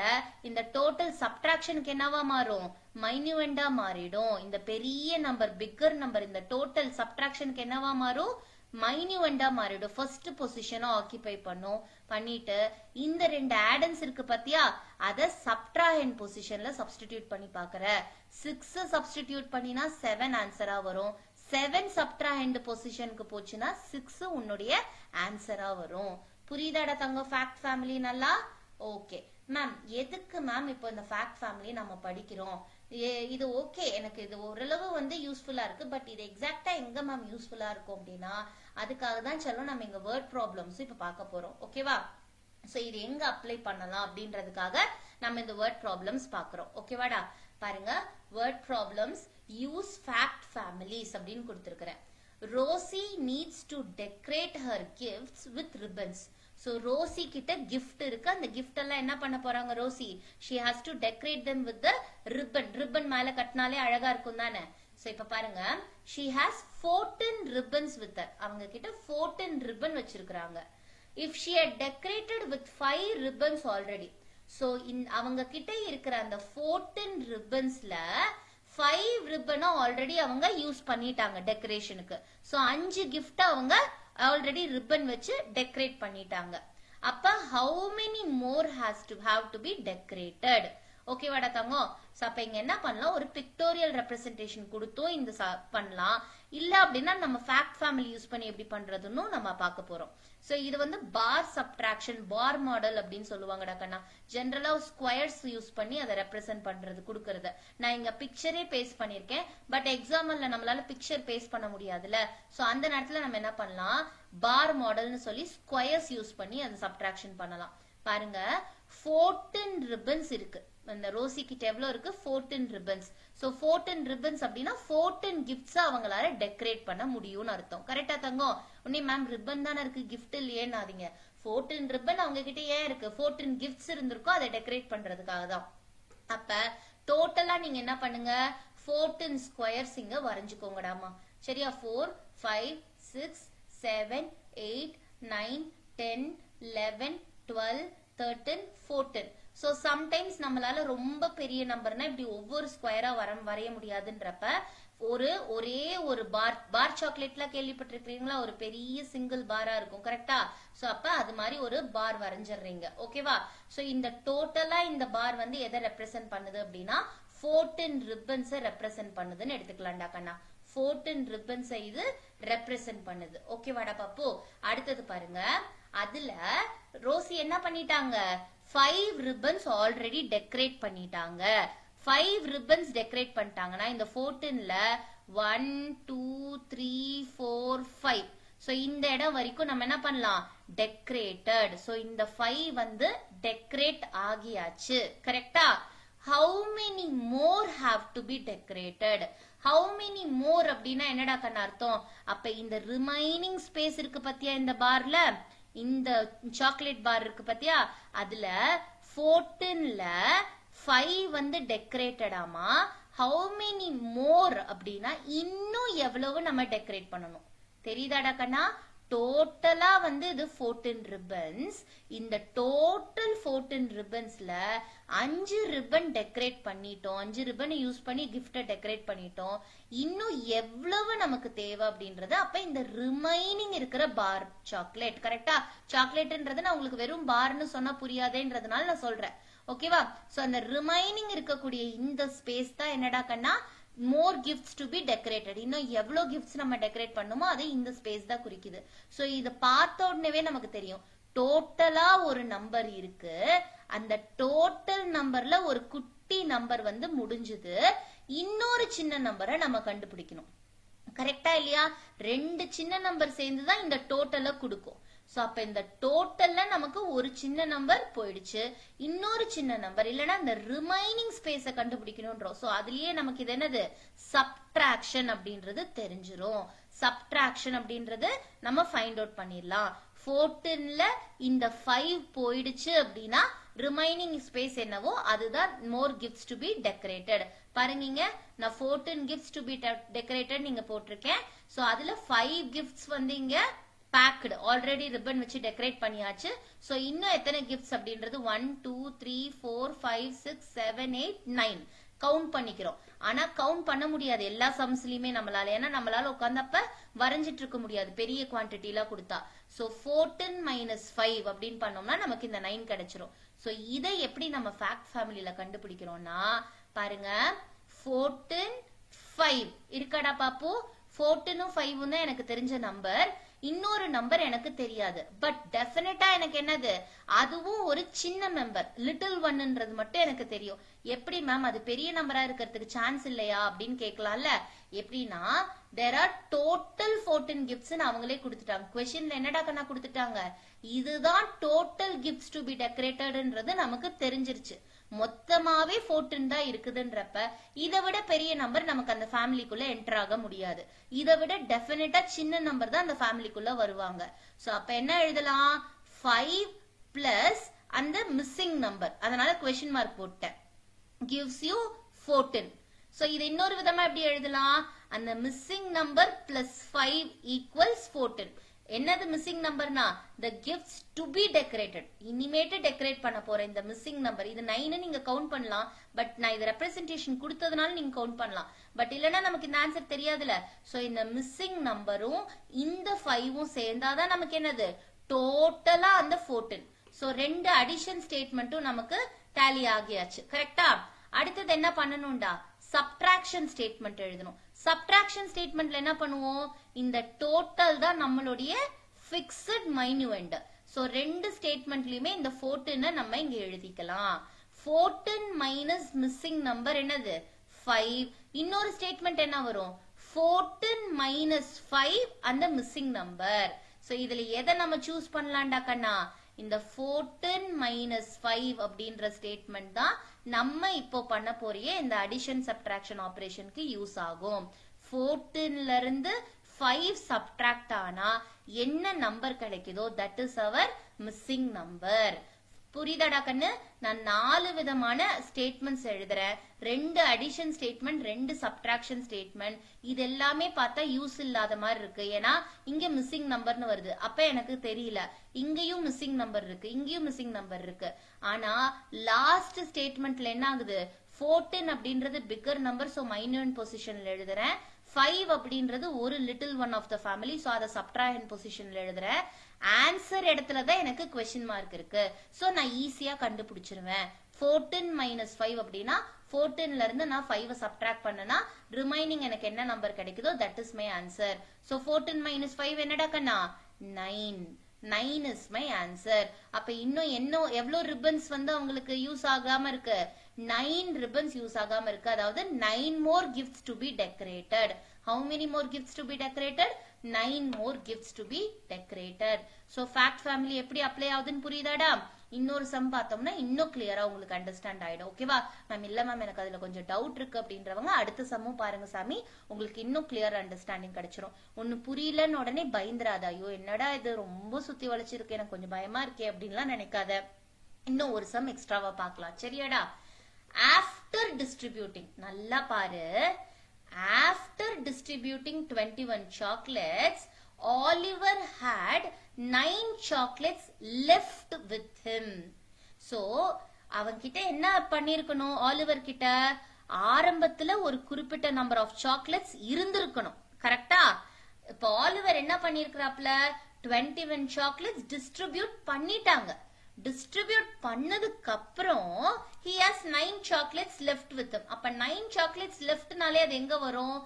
இந்த டோட்டல் சப்ட்ராக்ஷனுக்கு என்னவா மாறும்? மைன்யூவெண்டா மாறிடும். இந்த பெரிய நம்பர் பிக்கர் நம்பர் இந்த டோட்டல் சப்ட்ராக்ஷனுக்கு என்னவா மாறும்? மைன்யூவெண்டா மாறிடும். ஃபர்ஸ்ட் பொசிஷனை ஆக்கிபை பண்ணிட்டு இந்த ரெண்டு ஆடன்ஸ் இருக்கு பாத்தியா, அத சப்ட்ராஹெண்ட் பொசிஷன்ல சப்ஸ்டிடியூட் பண்ணி பாக்குற. 6 சப்ஸ்டிடியூட் பண்ணினா 7 ஆன்சரா வரும். 7 சப்ட்ராஹெண்ட் பொசிஷனுக்கு போச்சுன்னா 6 உன்னுடைய ஆன்சரா வரும். புரியுதாடா தங்க ஃபேக்ட் ஃபேமிலி நல்லா? ஓகே மேம், எதுக்கு மேம் இப்போ இந்த ஃபேக்ட் ஃபேமிலி நம்ம படிக்கிறோம்? இது ஓகே, எனக்கு இது ஓரளவு வந்து யூஸ்ஃபுல்லா இருக்கு. பட் இது எக்ஸாக்டா எங்க மேம் யூஸ்ஃபுல்லா இருக்கும் அப்படின்னா அதுக்காக தான் சொல்லும் நம்ம இங்க வேர்ட் ப்ராப்ளம்ஸ் இப்ப பார்க்க போறோம். ஓகேவா? சோ இது எங்க அப்ளை பண்ணலாம் அப்படின்றதுக்காக நம்ம இந்த வேர்ட் ப்ராப்ளம்ஸ் பாக்குறோம். ஓகேவாடா? பாருங்க, word problems use fact families அப்படின்னு கொடுத்திருக்கிறேன். Rosie needs to decorate her gifts with ribbons. So Rosie கிட்ட கிஃப்ட் இருக்கு. அந்த கிஃப்ட் எல்லாம் என்ன பண்ண போறாங்க Rosie? she has to decorate them with the ribbon. Ribbon மேல கட்டினாலே அழகா இருக்கும் தானே? சோ இப்ப பாருங்க, she has 14 ribbons with her. அவங்க கிட்ட 14 ribbon வச்சிருக்காங்க. if she had decorated with 5 ribbons already. So அவங்க கிட்ட இருக்கிற அந்த 14 ribbonsல 5 ribbon ஆல்ரெடி அவங்க யூஸ் பண்ணிட்டாங்க டெக்கரேஷனுக்கு. சோ 5 gift அவங்க ஆல்ரெடி ரிப்பன் வச்சு டெக்கரேட் பண்ணிட்டாங்க. அப்ப how many more have to be decorated? ஓகேவாடா தங்கம்? சோ அப்ப இங்க என்ன பண்ணலாம்? ஒரு பிக்டோரியல் ரெப்ரசன்டேஷன் கொடுத்தோம் இந்த பண்ணலாம். இல்ல அப்படின்னா நம்ம ஃபேக்ட் ஃபேமிலி யூஸ் பண்ணி எப்படி பண்றதுன்னு நம்ம பார்க்க போறோம். சோ இது வந்து பார் சப்ட்ராக்ஷன், பார் மாடல் அப்படின்னு சொல்லுவாங்கடா கண்ணா. ஜெனரலா ஸ்கொயர்ஸ் யூஸ் பண்ணி அதை ரெப்ரசென்ட் பண்றது கொடுக்கறது. நான் இங்க பிக்சரே பேஸ்ட் பண்ணிருக்கேன். பட் எக்ஸாம்பிள்ல நம்மளால பிக்சர் பேஸ்ட் பண்ண முடியாதுல்ல. சோ அந்த நேரத்துல நம்ம என்ன பண்ணலாம்? பார் மாடல்னு சொல்லி ஸ்கொயர்ஸ் யூஸ் பண்ணி அதை சப்ட்ராக்ஷன் பண்ணலாம். பாருங்க, 14 ரிப்பன்ஸ் இருக்கு. இந்த ரோசி கிட்ட எவ்வளவு இருக்கு? 14 ரிப்பன்ஸ். சோ 14 ரிப்பன்ஸ் அப்படின்னா 14 கிஃப்ட்ஸ் அவங்களால டெக்கரேட் பண்ண முடியும்னு அர்த்தம். கரெக்டா தங்கம்? உடனே மேம் ரிப்பன் தானே இருக்கு, கிஃப்ட் இல்லையேன்னாதீங்க. 14 ரிப்பன் அவங்க கிட்ட ஏன் இருக்கு? 14 கிஃப்ட்ஸ் இருந்திருக்கோ அதை டெக்கரேட் பண்றதுக்காக தான். அப்ப டோட்டலா நீங்க என்ன பண்ணுங்க? 14 ஸ்கொயர்ஸ் இங்க வரைஞ்சுக்கோங்கடாமா. சரியா? 4, 5, 6, 7, 8, 9, 10, 11, 12, 13, 14. சோ சம்டைம்ஸ் நம்மளால ரொம்ப பெரிய நம்பர்னா இப்படி ஒவ்வொரு ஸ்கொயரா வரைய முடியாதுன்றப்ப ஒரே ஒரு பார் சாக்லேட்ல கேள்விப்பட்டிருக்கீங்களா? ஒரு பெரிய சிங்கிள் பாரா இருக்கும். கரெக்டா? சோ அப்ப அது மாதிரி ஒரு பார் வரைஞ்சிடுறீங்க. ஓகேவா? சோ இந்த டோட்டலா இந்த பார் வந்து எதை ரெப்ரசென்ட் பண்ணுது அப்படின்னா 14 ரிப்பன்ஸ் ரெப்ரசென்ட் பண்ணுதுன்னு எடுத்துக்கலாம்டா கண்ணா. 14 ரிப்பன்ஸ் இது ரெப்ரசென்ட் பண்ணுது. ஓகேவாடா பாப்பு? அடுத்தது பாருங்க, அதுல ரோசி என்ன பண்ணிட்டாங்க? 5 ribbons ஆல்ரெடி டெக்கரேட் பண்ணிட்டாங்க. 5 ribbons டெக்கரேட் பண்ணிட்டாங்கன்னா இந்த 14ல 1, 2, 3, 4, 5. சோ இந்த இடம் வரைக்கும் நம்ம என்ன பண்ணலாம்? டெக்கரேட்டட். சோ இந்த 5 வந்து டெக்கரேட் ஆகியாச்சு. கரெக்டா? how many more have to be decorated? how many more அப்படின்னா என்னடா கண்ணா அர்த்தம்? அப்ப இந்த ரிமைனிங் ஸ்பேஸ் இருக்கு பத்தியா இந்த பார்ல, இந்த சாக்லேட் பார் இருக்கு பத்தியா, அதுல 14ல 5 வந்து டெக்கரேட்டடாமா. how many more அப்படின்னா இன்னும் எவ்வளவு நம்ம டெக்கரேட் பண்ணணும் தெரியுதாடா கண்ணா? டோட்டலா வந்து இது 14 ரிப்பன்ஸ். இந்த டோட்டல் 14 ரிப்பன்ஸ்ல 5 ரிப்பன் டெக்கரேட் பண்ணிட்டோம். 5 ரிப்பன் யூஸ் பண்ணி கிஃப்ட டெக்கரேட் பண்ணிட்டோம். இன்னும் எவ்வளவு நமக்கு தேவை அப்படின்றது அப்ப இந்த ரிமைனிங் இருக்கிற பார் சாக்லேட். கரெக்டா? சாக்லேட்ன்றது நான் உங்களுக்கு வெறும் பார்னு சொன்னா புரியாதேன்றதுனால நான் சொல்றேன். ஓகேவா? சோ அந்த ரிமைனிங் இருக்கக்கூடிய இந்த ஸ்பேஸ் தான் என்னடா கண்ணா? மோர் கிஃப்ட்ஸ் டு பி டெக்கரேட்டட். இன்னும் எவ்வளவு கிஃப்ட்ஸ் நம்ம டெக்கரேட் பண்ணுமோ அது இந்த ஸ்பேஸ் தான் குறிக்குது. சோ இது பார்த்த உடனே நமக்கு தெரியும் டோட்டலா ஒரு நம்பர் இருக்கு, அந்த டோட்டல் நம்பர்ல ஒரு குட்டி நம்பர் வந்து முடிஞ்சது, இன்னொரு சின்ன நம்பரை நம்ம கண்டுபிடிக்கணும். கரெக்டா இல்லையா? ரெண்டு சின்ன நம்பர் சேர்ந்துதான் இந்த டோட்டலை கொடுக்கும். சோ அப்ப இந்த டோட்டல்ல நமக்கு ஒரு சின்ன நம்பர் போயிடுச்சு, இன்னொரு சின்ன நம்பர் இல்லனா இந்த ரிமைனிங் ஸ்பேஸ கண்டுபிடிக்கணும்ன்றோம். சோ அதுலயே நமக்கு இது என்னது? சப்ட்ராக்ஷன் அப்படின்றது தெரிஞ்சிரும். சப்ட்ராக்ஷன் அப்படின்றது நம்ம ஃபைண்ட் அவுட் பண்ணிடலாம். 14ல இந்த 5 போயிடுச்சு அப்படின்னா ரிமைனிங் ஸ்பேஸ் என்னவோ அதுதான் மோர் கிஃப்ட்ஸ் டு பி டெக்கரேட்டட். பாருங்க, நான் 14 கிஃப்ட்ஸ் டு பி டெக்கரேட்டட் நீங்க போட்டிருக்கேன். சோ அதுல 5 கிஃப்ட்ஸ் வந்து இங்க பேக்டு, ஆல்ரெடி ரிப்பன் வச்சு டெக்கரேட் பண்ணியாச்சு. சோ இன்னும் எத்தனை கிஃப்ட்ஸ் அப்படின்றது 1 2 3 4 5 6 7 8 9 கவுண்ட் பண்ணிக்கிறோம். ஆனா கவுண்ட் பண்ண முடியாது எல்லா சம்ஸ்லயுமே நம்மளால, ஏன்னா நம்மளால உட்கார்ந்தப்ப வரைஞ்சிட்டு இருக்க முடியாது பெரிய குவான்டிட்டி எல்லாம் கொடுத்தா. சோ 14 - 5 அப்படின்னு பண்ணோம்னா நமக்கு இந்த 9 கிடைச்சிரும். சோ இதை எப்படி நம்ம ஃபேக்ட் ஃபேமிலியில கண்டுபிடிக்கிறோம்னா பாருங்க, 14 5 இருக்காடா பாப்பு? 14ம் 5ம் தான் எனக்கு தெரிஞ்ச நம்பர், இன்னொரு நம்பர் எனக்கு தெரியாது. பட் டெஃபினட்டா எனக்கு என்னது? அதுவும் ஒரு சின்ன நம்பர், லிட்டில் ஒன்ன்றது மட்டும் எனக்கு தெரியும். எப்படி மேம் அது பெரிய நம்பரா இருக்கிறதுக்கு சான்ஸ் இல்லையா அப்படின்னு கேட்கலாம்ல. எப்படின்னா there are total 14 gifts அவங்களே கொடுத்துட்டாங்க. கொஸ்டின்ல என்னடா கண்ணா கொடுத்துட்டாங்க? இதுதான் டோட்டல் கிஃப்ட்ஸ் டு பி டெக்கரேட்டட்ன்றது நமக்கு தெரிஞ்சிருச்சு. மொத்தமாவே 14 தான் இருக்குதுன்றப்ப இதை விட பெரிய நம்பர் நமக்கு அந்த ஃபேமிலிக்குள்ள என்டர் ஆக முடியாது. இதை விட டெஃபினட்டா சின்ன நம்பர் தான் அந்த ஃபேமிலிக்குள்ள வருவாங்க. சோ அப்ப என்ன எழுதலாம்? 5 பிளஸ் அந்த மிஸ்ஸிங் நம்பர், அதனால கொஸ்டின் மார்க் போட்டேன், gives you 14. சோ இது இன்னொரு விதமா எப்படி எழுதலாம்? அந்த மிஸ்ஸிங் நம்பர் பிளஸ் 5 ஈக்குவல்ஸ் 14. என்னது மிஸ்ஸிங் நம்பர்னா? the gifts to be decorated. இனிமேட்டு டெக்கரேட் பண்ண போற இந்த மிஸ்ஸிங் நம்பர், இது 9 நீங்க கவுண்ட் பண்ணலாம். பட் நான் இது ரெப்ரசன்டேஷன் கொடுத்ததுனால நீங்க கவுண்ட் பண்ணலாம். பட் இல்லனா நமக்கு இந்த ஆன்சர் தெரியாதுல. சோ இந்த மிஸ்ஸிங் நம்பரும் இந்த 5ம் சேர்ந்தாதான் நமக்கு என்னது? டோட்டலா அந்த 14. சோ ரெண்டு அடிஷன் ஸ்டேட்மெண்ட்டும் நமக்கு டேலி ஆகியாச்சு. கரெக்டா? அடுத்தது என்ன பண்ணணும்டா? சப்ட்ராக்ஷன் ஸ்டேட்மெண்ட் எழுதணும். சப்ட்ராக்ஷன் ஸ்டேட்மெண்ட்ல என்ன பண்ணுவோம்? இந்த டோட்டல் தான் நம்மளுடைய பிக்ஸ்ட் மைன்யூஎண்ட். சோ ரெண்டு ஸ்டேட்மெண்ட்லயுமே இந்த 14 நம்ம இங்க எழுதிக்கலாம். 14 மைனஸ் மிஸ்ஸிங் நம்பர் என்னது? 5. இன்னொரு ஸ்டேட்மெண்ட் என்ன வரும்? 14 மைனஸ் 5 அந்த மிஸ்ஸிங் நம்பர். சோ இதுல எதை நம்ம சூஸ் பண்ணலாம்டா கண்ணா? இந்த 14 மைனஸ் 5 அப்படின்ற ஸ்டேட்மெண்ட் தான் நம்ம இப்போ பண்ண போறிய இந்த அடிஷன் சப்ட்ராக்ஷன் ஆபரேஷனுக்கு யூஸ் ஆகும். 14ல இருந்து 5 சப்ட்ராக்ட் ஆனா என்ன நம்பர் கிடைக்குதோ that is our missing number. புரியுதாடா கண்ணு? நான் 4 விதமான ஸ்டேட்மெண்ட்ஸ் எழுதுறேன். 2 அடிஷன் ஸ்டேட்மெண்ட், 2 சப்ட்ராக்ஷன் ஸ்டேட்மெண்ட். இது எல்லாமே பார்த்தா யூஸ் இல்லாத மாதிரி இருக்கு. ஏன்னா இங்க மிஸ்ஸிங் நம்பர்னு வருது, அப்ப எனக்கு தெரியல. இங்கேயும் மிஸ்ஸிங் நம்பர் இருக்கு, இங்கேயும் மிஸ்ஸிங் நம்பர் இருக்கு. ஆனா லாஸ்ட் ஸ்டேட்மெண்ட்ல என்ன ஆகுது? 14 அப்படின்றது பிக்கர் நம்பர், சோ மைனூஎண்ட் பொசிஷன்ல எழுதுறேன். 5 அப்படின்றது ஒரு little one of the family, so அதை சப்ட்ராக்ஷன் பொசிஷன்ல எழுதுறேன். ஆன்சர் இடத்துல தான் எனக்கு கொஸ்டின் மார்க் இருக்கு. சோ நான் ஈஸியா கண்டுபிடிச்சிருவேன். 14 மைனஸ் 5 அப்படின்னா 14ல இருந்து நான் 5 சப்ட்ராக்ட் பண்ணனா ரிமைனிங் எனக்கு என்ன நம்பர் கிடைக்குதோ that is my answer. So 14 minus 5 என்னடா கண்ணா? 9. 9 is my answer. அப்ப இன்னும் என்ன எவ்வளவு ரிப்பன்ஸ் வந்து அவங்களுக்கு யூஸ் ஆகாம இருக்கு? 9 ribbons யூஸ் ஆகாம இருக்கு. அதாவது 9 more gifts to be decorated. How many more gifts to be decorated? 9 more gifts to be decorated. So fact family எப்படி அப்ளை ஆகுதுன்னு புரியுதாடா? இன்னொரு சம் பார்த்தோம்னா இன்னும் கிளியரா உங்களுக்கு அண்டர்ஸ்டாண்ட் ஆயிடும். ஓகேவா மேம்? இல்ல மேம் எனக்கு அதுல கொஞ்சம் டவுட் இருக்கு அப்படின்றவங்க அடுத்த சம்மும் பாருங்க சாமி, உங்களுக்கு இன்னும் கிளியர் அண்டர்ஸ்டாண்டிங் கிடைச்சிரும். ஒன்னு புரியலன்னு உடனே பயந்துராத, ஐயோ என்னடா இது ரொம்ப சுத்தி வளைச்சிருக்கு, எனக்கு கொஞ்சம் பயமா இருக்கே அப்படின்லாம் நினைக்காத. இன்னும் ஒரு சம் எக்ஸ்ட்ராவா பார்க்கலாம். சரியாடா? After distributing, நல்லா பாரு, after distributing 21 chocolates, Oliver had 9 chocolates left with him. So அவன் கிட்ட என்ன பண்ணிருக்கணும்? ஆலிவர் கிட்ட ஆரம்பத்துல ஒரு குறிப்பிட்ட நம்பர் ஆஃப் சாக்லேட்ஸ் இருந்திருக்கணும். கரெக்டா? இப்ப ஆலிவர் என்ன பண்ணிருக்கிறாப்ல? 21 சாக்லேட்ஸ் டிஸ்ட்ரிபியூட் பண்ணிட்டாங்க. டிஸ்ட்ரிபியூட் பண்ணதுக்கு அப்புறம் he has 9 chocolates left with him. அப்ப 9 chocolates leftனாலே அது எங்க வரும்?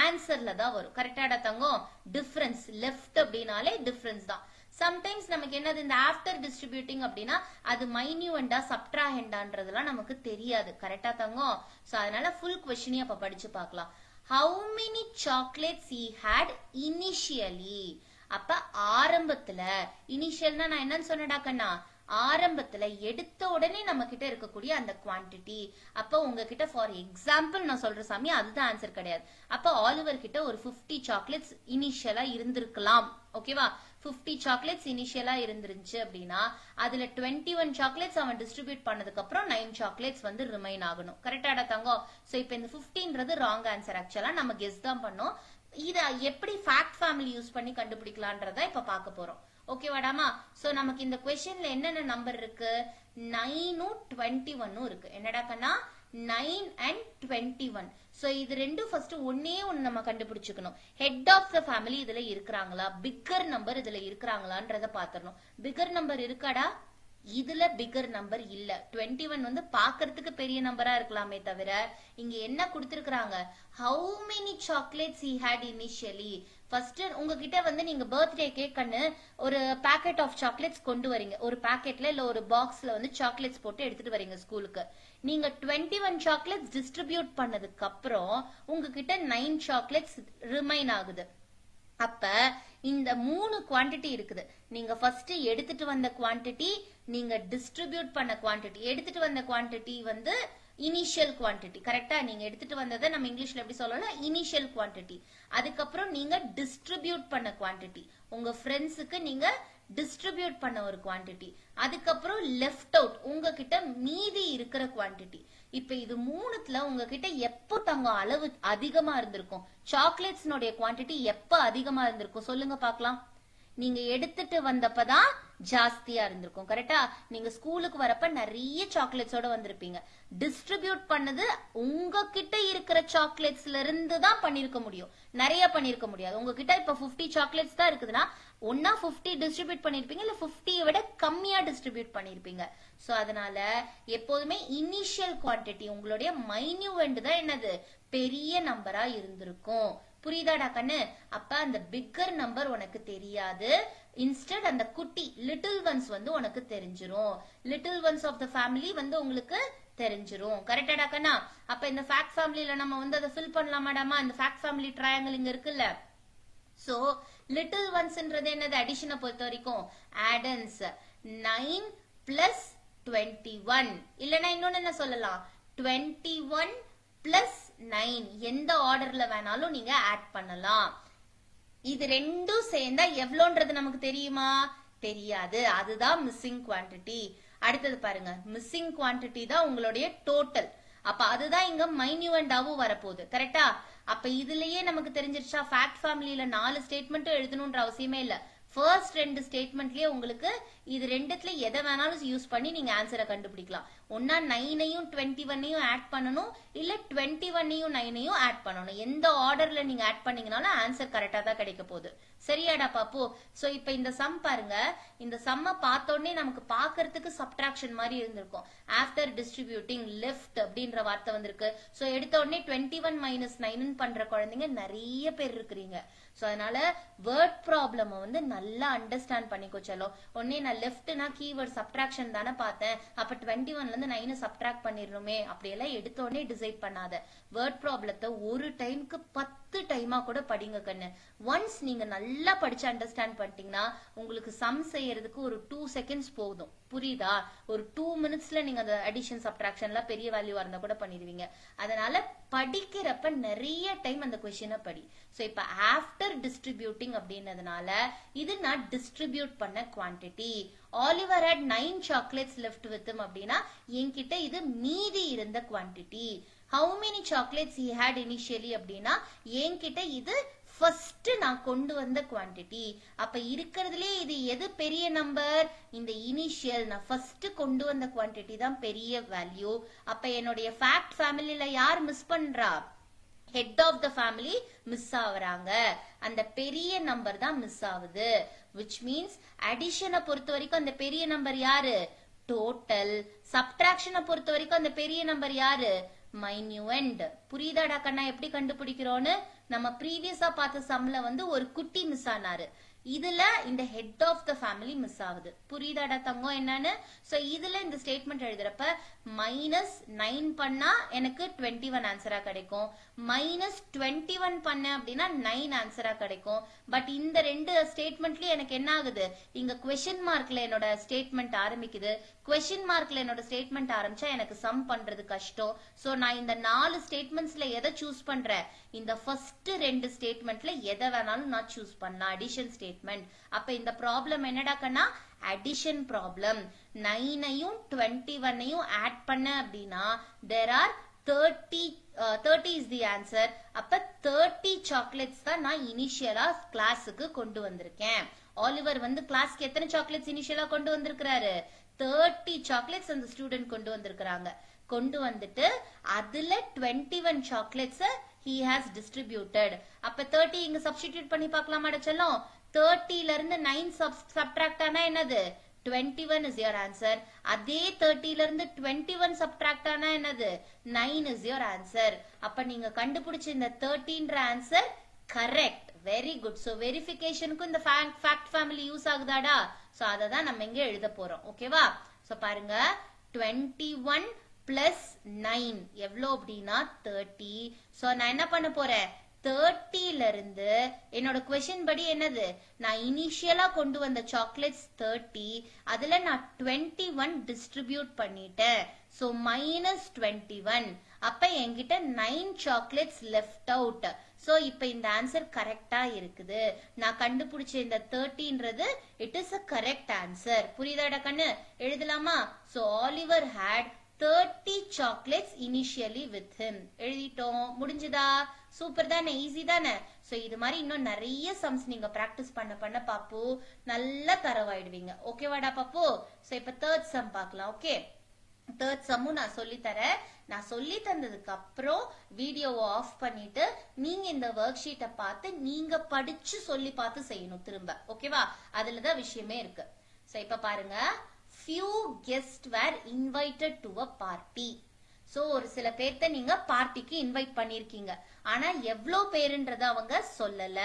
ஆன்சர்ல தான் வரும். கரெக்டாடா தங்கம்? டிஃபரன்ஸ் லெஃப்ட் அப்படினாலே டிஃபரன்ஸ் தான். சம்டைம்ஸ் நமக்கு என்னது இந்த ஆஃப்டர் டிஸ்ட்ரிபியூட்டிங் அப்படின்னா அது மைன்யூவண்டா சப்ட்ராஹெண்டான்றதுலாம் நமக்கு தெரியாது. கரெக்டா தங்கம்? சோ அதனால ஃபுல் கொஸ்டினே அப்ப படிச்சு பார்க்கலாம். How many chocolates he had initially? அப்ப ஆரம்பத்துல இனிஷியல்னா நான் என்னன்னு சொன்னடா கண்ணா? ஆரம்பத்துல எடுத்த உடனே நம்ம கிட்ட இருக்கக்கூடிய அந்த குவான்டிட்டி. அப்ப உங்ககிட்ட ஃபார் எக்ஸாம்பிள் நான் சொல்ற சாமி அதுதான் ஆன்சர் கிடையாது. அப்ப ஆலிவர் கிட்ட ஒரு 50 சாக்லேட்ஸ் இனிஷியலா இருந்திருக்கலாம். ஓகேவா? 50 சாக்லேட்ஸ் இனிஷியலா இருந்துருச்சு அப்படின்னா அதுல 21 சாக்லேட்ஸ் அவன் டிஸ்ட்ரிபியூட் பண்ணதுக்கு அப்புறம் 9 சாக்லேட்ஸ் வந்து ரிமைன் ஆகணும். கரெக்டாடா தங்கம்? சோ இப்ப இந்த 15ன்றது ராங் ஆன்சர். ஆக்சுவலா நம்ம கெஸ் தான் பண்ணோம். இத எப்படி ஃபேக்ட் ஃபேமிலி யூஸ் பண்ணி கண்டுபிடிக்கலாம்ன்றத இப்ப பார்க்க போறோம். ஓகேவாடாமா? சோ நமக்கு இந்த क्वेश्चनல என்னென்ன நம்பர் இருக்கு? 9 21 இருக்கு. என்னடா கண்ணா? 9 and 21. சோ இது ரெண்டும் ஃபர்ஸ்ட் ஒண்ணே ஒன்னு நம்ம கண்டுபிடிச்சுக்கணும். ஹெட் ஆஃப் த ஃபேமிலி இதுல இருக்கறாங்களா? பிக்கர் நம்பர் இதுல இருக்கறாங்களான்றத பாத்துறணும். பிக்கர் நம்பர் இருக்காடா? இதுல பிகர் நம்பர் இல்ல. 21 வந்து பாக்குறதுக்கு பெரிய நம்பரா இருக்கலாமே தவிர இங்க என்ன கொடுத்திருக்காங்க? How many chocolates he had initially? First உங்ககிட்ட வந்து நீங்க பர்த்டே கேக் கண்ணு ஒரு பாக்கெட் ஆஃப் சாக்லேட்ஸ் கொண்டு வரீங்க. ஒரு பாக்கெட்ல இல்ல ஒரு பாக்ஸ்ல வந்து சாக்லேட்ஸ் போட்டு எடுத்துட்டு வரீங்க ஸ்கூலுக்கு. நீங்க 21 சாக்லேட்ஸ் டிஸ்ட்ரிபியூட் பண்ணதுக்கு அப்புறம் உங்ககிட்ட 9 சாக்லேட்ஸ் ரிமைன் ஆகுது. அப்ப இந்த 3 குவாண்டிட்டி இருக்குது. நீங்க ஃபர்ஸ்ட் எடுத்துட்டு வந்த குவாண்டிட்டி, நீங்க டிஸ்ட்ரிபியூட் பண்ண குவாண்டிட்டி. எடுத்துட்டு வந்த குவாண்டிட்டி வந்து இனிஷியல் குவாண்டிட்டி. கரெக்டா? நீங்க எடுத்துட்டு வந்ததை நம்ம இங்கிலீஷ்ல எப்படி சொல்லலாம்? Initial quantity. அதுக்கப்புறம் நீங்க டிஸ்ட்ரிபியூட் பண்ண குவாண்டிட்டி. உங்க ஃப்ரெண்ட்ஸுக்கு நீங்க டிஸ்ட்ரிபியூட் பண்ண ஒரு குவாண்டிட்டி. அதுக்கப்புறம் லெஃப்ட் அவுட் உங்ககிட்ட மீதி இருக்கிற குவாண்டிட்டி. இப்ப இது மூணுத்துல உங்ககிட்ட எப்போ தங்கம் அளவு அதிகமா இருந்திருக்கும்? சாக்லேட்ஸ்னுடைய குவாண்டிட்டி எப்ப அதிகமா இருந்திருக்கும் சொல்லுங்க பாக்கலாம். நீங்க எடுத்துட்டு வந்தப்பதான் ஜாஸ்தியா இருந்திருக்கும். கரெக்டா? நீங்க ஸ்கூலுக்கு வரப்ப நிறைய சாக்லேட்ஸோட வந்திருப்பீங்க. டிஸ்ட்ரிபியூட் பண்ணது உங்ககிட்ட இருக்கிற சாக்லேட்ஸ்ல இருந்து தான் பண்ணிருக்க முடியும். நிறைய பண்ணிருக்க முடியாது. உங்ககிட்ட இப்ப 50 சாக்லேட்ஸ் தான் இருக்குதுன்னா ஒன்னா 50 டிஸ்ட்ரிபியூட் பண்ணிருப்பீங்க, இல்ல 50 விட கம்மியா டிஸ்ட்ரிபியூட் பண்ணிருப்பீங்க. சோ அதனால எப்போதுமே இனிஷியல் குவான்டிட்டி உங்களுடைய மைன்யூவெண்ட் தான் என்னது? பெரிய நம்பரா இருந்திருக்கும். புரியுதாடா கண்ணு? அப்ப அந்த பிக்கர் நம்பர் உனக்கு தெரியாது. இன்ஸ்டெட் அந்த குட்டி லிட்டில் ஒன்ஸ் வந்து உனக்கு தெரிஞ்சிரும். Little ones of the family வந்து உங்களுக்கு தெரிஞ்சிரும். கரெக்டாடா கண்ணா? அப்ப இந்த ஃபேக்ட் ஃபேமிலில நம்ம வந்து அதை ஃபில் பண்ணலாமாடாமா? இந்த ஃபேக்ட் ஃபேமிலி ட்ரையாங்கிள் இங்க இருக்குல்ல. சோ லிட்டில் ஒன்ஸ்ன்றது என்னது? அடிஷனை பொறுத்த வரைக்கும் ஆடன்ஸ் 9 பிளஸ் 21. இல்லனா இன்னொன்னு என்ன சொல்லலாம்? 21 பிளஸ் 9. எந்த ஆர்டர்ல வேணாலும் நீங்க ஆட் பண்ணலாம். இது ரெண்டும் சேர்ந்தா எவ்வளோன்றது நமக்கு தெரியுமா? தெரியாது. அதுதான் மிஸ்ஸிங் குவான்டிட்டி. அடுத்தது பாருங்க, மிஸ்ஸிங் குவான்டிட்டி தான் உங்களுடைய டோட்டல். அப்ப அதுதான் இங்க மைன்யூவெண்டாவும் வரப்போகுது. கரெக்டா? அப்ப இதுலயே நமக்கு தெரிஞ்சிருச்சா ஃபேக்ட் ஃபேமிலியில 4 ஸ்டேட்மெண்ட் எழுதணும்ன்ற அவசியமே இல்ல. ஃபர்ஸ்ட் 2 ஸ்டேட்மெண்ட்லயே உங்களுக்கு இது ரெண்டுத்துல எதை வேணாலும் யூஸ் பண்ணி நீங்க ஆன்சரை கண்டுபிடிக்கலாம். ஒன்னா 9ஐயும் 21ஐயும் ஆட் பண்ணணும், இல்ல 21ஐயும் 9ஐயும் ஆட் பண்ணணும். எந்த ஆர்டர்ல நீங்க ஆட் பண்ணீங்கனாலும் ஆன்சர் கரெக்டா தான் கிடைக்க போகுது. சரியாடா பாப்பு? சோ இப்ப இந்த சம் பாருங்க. இந்த சம்ம பார்த்த உடனே நமக்கு பாக்குறதுக்கு சப்ட்ராக்ஷன் மாதிரி இருந்திருக்கும். ஆஃப்டர் டிஸ்ட்ரிபியூட்டிங் லெஃப்ட் அப்படின்ற வார்த்தை வந்திருக்கு. சோ எடுத்த உடனே 21 மைனஸ் 9 பண்ற குழந்தைங்க நிறைய பேர் இருக்கிறீங்க. சோ அதனால வேர்ட் ப்ராப்ளம் வந்து நல்லா அண்டர்ஸ்டாண்ட் பண்ணிக்கோ செல்லோ. உடனே நான் லெஃப்ட்னா கீவேர்ட் சப்ட்ராக்ஷன் தானே பார்த்தேன், அப்ப 21ல இருந்து 9 சப்ட்ராக்ட் பண்ணிடணுமே அப்படியெல்லாம் எடுத்த உடனே டிசைட் பண்ணாத. வேர்ட் ப்ராப்ளத்தை ஒரு டைமுக்கு 10 டைமா கூட படிங்க கண்ணு. ஒன்ஸ் நீங்க நல்லா படிச்சு அண்டர்ஸ்டாண்ட் பண்ணிட்டீங்கன்னா உங்களுக்கு சம் செய்யறதுக்கு ஒரு 2 செகண்ட்ஸ் போதும். புரியுதா? ஒரு 2 மினிட்ஸ்ல நீங்க அந்த அடிஷன் சப்ட்ராக்ஷன்ல பெரிய வேல்யூவா இருந்தா கூட பண்ணிடுவீங்க. அதனால படிக்கிறப்ப நிறைய டைம் அந்த கொஸ்டினை படி. சோ இப்ப ஆஃப்டர் டிஸ்ட்ரிபியூட்டிங் அப்படின்றதுனால இது நான் டிஸ்ட்ரிபியூட் பண்ண quantity. Oliver had 9 chocolates left with him அப்படின்னா என்கிட்ட இது மீதி இருந்த quantity. how many chocolates he had initially அப்படின்னா என்கிட்ட இது ஃபர்ஸ்ட் நான் கொண்டு வந்த குவான்டிட்டி. அப்ப இருக்கிறதுலே இது எது பெரிய நம்பர்? இந்த இனிஷியல் நான் ஃபர்ஸ்ட் கொண்டு வந்த குவான்டிட்டி தான் பெரிய வேல்யூ. அப்ப என்னுடைய ஃபேக்ட் ஃபேமிலில யார் மிஸ் பண்றா? Head of the family miss ஆகுறாங்க. அந்த பெரிய நம்பர் தான் மிஸ் ஆகுது. which means அடிஷனை பொறுத்த வரைக்கும் அந்த பெரிய நம்பர் யாரு? டோட்டல். சப்ட்ராக்ஷனை பொறுத்த வரைக்கும் அந்த பெரிய நம்பர் யாரு? மைன்யூவெண்ட். புரியுதாடா கண்ணா எப்படி கண்டுபிடிக்கிறோன்னு? நம்ம ப்ரீவியஸா பார்த்த சம்ல வந்து ஒரு குட்டி மிஸ் ஆனாரு, இதுல இந்த head of the family miss ஆகுது. புரியுதாடா தங்கம் என்னன்னு? சோ இதுல இந்த ஸ்டேட்மெண்ட் எழுதுறப்ப -9 பண்ணா எனக்கு 21 ஆன்சரா கிடைக்கும், -21 பண்ண அப்படின்னா 9 ஆன்சரா கிடைக்கும். பட் இந்த ரெண்டு ஸ்டேட்மெண்ட்லயும் எனக்கு என்ன ஆகுது, இங்க கொஸ்டின் மார்க்ல என்னோட ஸ்டேட்மெண்ட் ஆரம்பிக்குது. கொஸ்டின் மார்க்ல என்னோட ஸ்டேட்மெண்ட் ஆரம்பிச்சா எனக்கு சம் பண்றது கஷ்டம். சோ நான் இந்த 4 ஸ்டேட்மெண்ட்ஸ்ல எதை சூஸ் பண்றேன்? இந்த ஃபர்ஸ்ட் 2 ஸ்டேட்மெண்ட்ல எதை வேணாலும் நான் சூஸ் பண்ணலாம், அடிஷன் ஸ்டேட்மெண்ட். அப்ப இந்த ப்ராப்ளம் என்னடா கண்ணா? Addition problem. 9ஐயும் 21ஐயும் ஆட் பண்ண அப்படின்னா there are 30 is the answer. அப்ப 30 சாக்லேட்ஸ் தான் நான் இனிஷியலா கிளாஸுக்கு கொண்டு வந்திருக்கேன். ஆலிவர் வந்து கிளாஸ்க்கு எத்தனை சாக்லேட்ஸ் இனிஷியலா கொண்டு வந்திருக்கிறாரு? 30 சாக்லேட்ஸ் அந்த ஸ்டூடெண்ட் கொண்டு வந்திருக்கிறாங்க. கொண்டு வந்துட்டு அதுல 21 சாக்லேட்ஸ் he has distributed. அப்ப 30 இங்க சப்ஸ்டிடியூட் பண்ணி பார்க்கலாமா செல்லம்? 30ல இருந்து 9 சப்ட்ராக்ட் ஆனா என்னது? 21 is your answer. அதே 30ல இருந்து 21 சப்ட்ராக்ட் ஆனா என்னது? 9 is your answer. அப்ப நீங்க கண்டுபிடிச்ச இந்த 13ன்ற answer correct. Very good. So வெரிஃபிகேஷனுக்கு இந்த ஃபேக்ட் ஃபேமிலி யூஸ் ஆகுதாடா? சோ அதை தான் நம்ம இங்க எழுத போறோம். ஓகேவா? சோ பாருங்க, 21 பிளஸ் 9 எவ்வளோ அப்படின்னா 30. சோ நான் என்ன பண்ண போறேன்? 30ல இருந்து என்னோட கொஸ்டின் படி என்னது, நான் இனிஷியலா கொண்டு வந்த சாக்லேட்ஸ் 30, அதுல நான் 21 டிஸ்ட்ரிபியூட் பண்ணிட்டேன். சோ -21. அப்ப என்கிட்ட 9 சாக்லேட்ஸ் லெஃப்ட் அவுட். சோ இப்ப இந்த ஆன்சர் கரெக்டா இருக்குது. நான் கண்டுபிடிச்ச இந்த 30ன்றது it is a correct answer. புரியுதாடா கண்ணு? எழுதலாமா? So Oliver had 30 chocolates initially with him. எழுதிட்டோம். முடிஞ்சதா? சூப்பர் தானே? ஈஸி தானே? சோ இது மாதிரி இன்னும் நிறைய சம்ஸ் நீங்க பிராக்டிஸ் பண்ண பாப்பு நல்லா தரவாயிடுவீங்க. ஓகேவாடா பாப்பு? சோ இப்ப தேர்ட் சம் பார்க்கலாம். ஓகே, தேர்ட் சம்மும் நான் சொல்லி தரேன். நான் சொல்லி தந்ததுக்கு அப்புறம் வீடியோவை ஆஃப் பண்ணிட்டு நீங்க இந்த ஒர்க் ஷீட்டை பார்த்து நீங்க படிச்சு சொல்லி பார்த்து செய்யணும் திரும்ப. ஓகேவா? அதுலதான் விஷயமே இருக்கு. சோ இப்ப பாருங்க, few guests were invited to a party. So ஒரு சில பேர்த்த நீங்க பார்ட்டிக்கு இன்வைட் பண்ணிருக்கீங்க, ஆனா எவ்வளவு பேருன்றத அவங்க சொல்லல.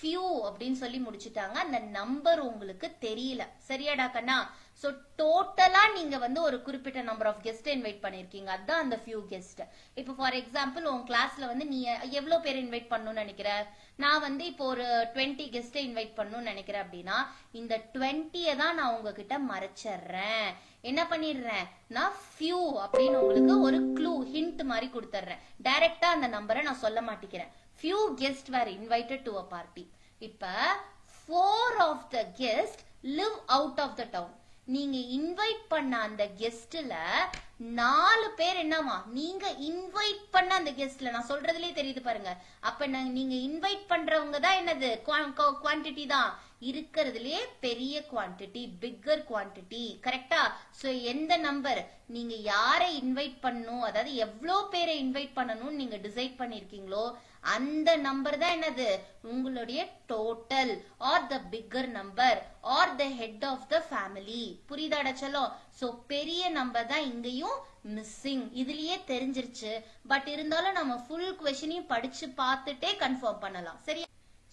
few அப்படின்னு சொல்லி முடிச்சுட்டாங்க. அந்த நம்பர் உங்களுக்கு தெரியல. சரியாடா கண்ணா? சோ டோட்டலா நீங்க வந்து ஒரு குறிப்பிட்ட நம்பர் ஆஃப் கெஸ்ட் இன்வைட் பண்ணிருக்கீங்க, அதான் அந்த few கெஸ்ட். இப்போ ஃபார் எக்ஸாம்பிள் உங்க கிளாஸ்ல வந்து நீ எவ்வளவு பேர் இன்வைட் பண்ணணும்னு நினைக்கிற? நான் வந்து இப்போ ஒரு 20 கெஸ்ட் இன்வைட் பண்ணணும்னு நினைக்கிறேன் அப்படின்னா இந்த 20 தான் நான் உங்ககிட்ட மறைச்சிடுறேன். என்ன பண்ணிடுறேன்? நான் few அப்படின்னு உங்களுக்கு ஒரு க்ளூ ஹிண்ட் மாதிரி கொடுத்துறேன். டைரக்டா அந்த நம்பரை நான் சொல்ல மாட்டேங்கிறேன். few guests were invited to a party. இப்ப 4 of the guests live out of the town. நீங்க இன்வைட் பண்ண அந்த கெஸ்ட்ல 4 பேர் என்னமா, நீங்க இன்வைட் பண்ண அந்த கெஸ்ட்ல, நான் சொல்றதுலயே தெரியுது பாருங்க. அப்ப நீங்க இன்வைட் பண்றவங்க தான் என்னது? குவான்டிட்டி தான் இருக்கிறதுலயே பெரிய குவான்டிட்டி, பிக்கர் குவான்டிட்டி. கரெக்டா? சோ எந்த நம்பர் நீங்க யாரை இன்வைட் பண்ணணும், அதாவது எவ்வளவு பேரை இன்வைட் பண்ணணும்னு நீங்க டிசைட் பண்ணிருக்கீங்களோ அந்த நம்பர் தான் என்னது? உங்களுடைய total or the bigger number or the head of the family. புரியுதாடா செல்லம்? சோ பெரிய நம்பர் தான் இங்கேயும் மிஸ்ஸிங். இதுலயே தெரிஞ்சிருச்சு. பட் இருந்தாலும் நம்ம ஃபுல் கொஸ்டினையும் படிச்சு பார்த்துட்டே கன்ஃபார்ம் பண்ணலாம். சரியா?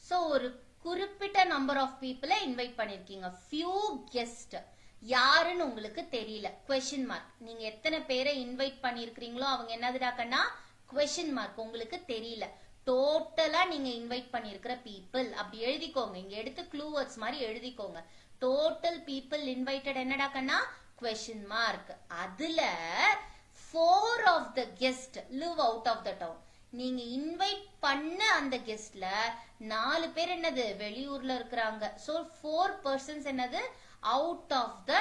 சோ ஒரு குறிப்பிட்ட நம்பர் ஆஃப் பீப்புளை இன்வைட் பண்ணிருக்கீங்க. few guest யாருன்னு உங்களுக்கு தெரியல, கொஸ்டின் மார்க். நீங்க எத்தனை பேரை இன்வைட் பண்ணிருக்கீங்களோ அவங்க என்னதுடாக்கன்னா கொஸ்டின் மார்க், உங்களுக்கு தெரியல. டோட்டலா நீங்க இன்வைட் பண்ணிருக்கிற பீப்புள் அப்படி எழுதிக்கோங்க. இங்க எடுத்து க்ளூ வேர்ட்ஸ் மாதிரி எழுதிக்கோங்க. டோட்டல் பீப்புள் இன்வைட்டட் என்னடாக்கன்னா கொஸ்டின் மார்க். அதுல 4 of the guest live out of the town. நீங்க இன்வைட் பண்ண அந்த கெஸ்ட்ல 4 பேர் என்னது? வெளியூர்ல இருக்கிறாங்க. சோ 4 persons என்னது? Out of the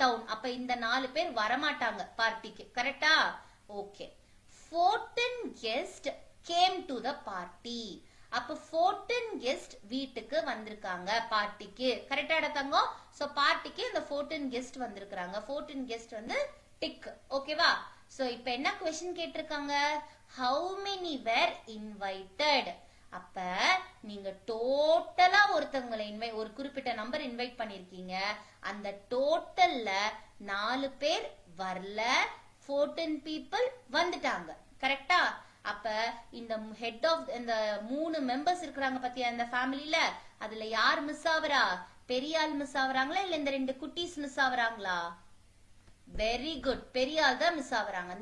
town. அப்ப இந்த 4 பேர் வரமாட்டாங்க பார்ட்டிக்கு. கரெக்டா? Okay. 14 guest came to the party. அப்ப 14 guest வீட்டுக்கு வந்திருக்காங்க பார்ட்டிக்கு. கரெக்டா தங்கம்? சோ பார்ட்டிக்கு இந்த 14 guest வந்திருக்காங்க. 14 guest வந்து டிக். ஓகேவா? சோ இப்ப என்ன क्वेश्चन கேட்டிருக்காங்க? How many were invited? அப்ப நீங்க டோட்டலா ஒருத்தவங்களை ஒரு குறிப்பிட்ட நம்பர் இன்வைட் பண்ணிருக்கீங்க. அந்த டோட்டல்ல 4 பேர் வரல, 14 people வந்துட்டாங்க. கரெக்டா? அப்ப இந்த ஹெட் ஆஃப் இந்த 3 மெம்பர்ஸ் இருக்கிறாங்க பத்தியா இந்த ஃபேமிலில, அதுல யார் மிஸ் ஆவரா? பெரிய ஆள் மிஸ் ஆவறாங்களா இல்ல இந்த 2 குட்டீஸ் மிஸ் ஆவறாங்களா? வெரி குட், பெரிய ஆள் தான் miss ஆவறாங்க.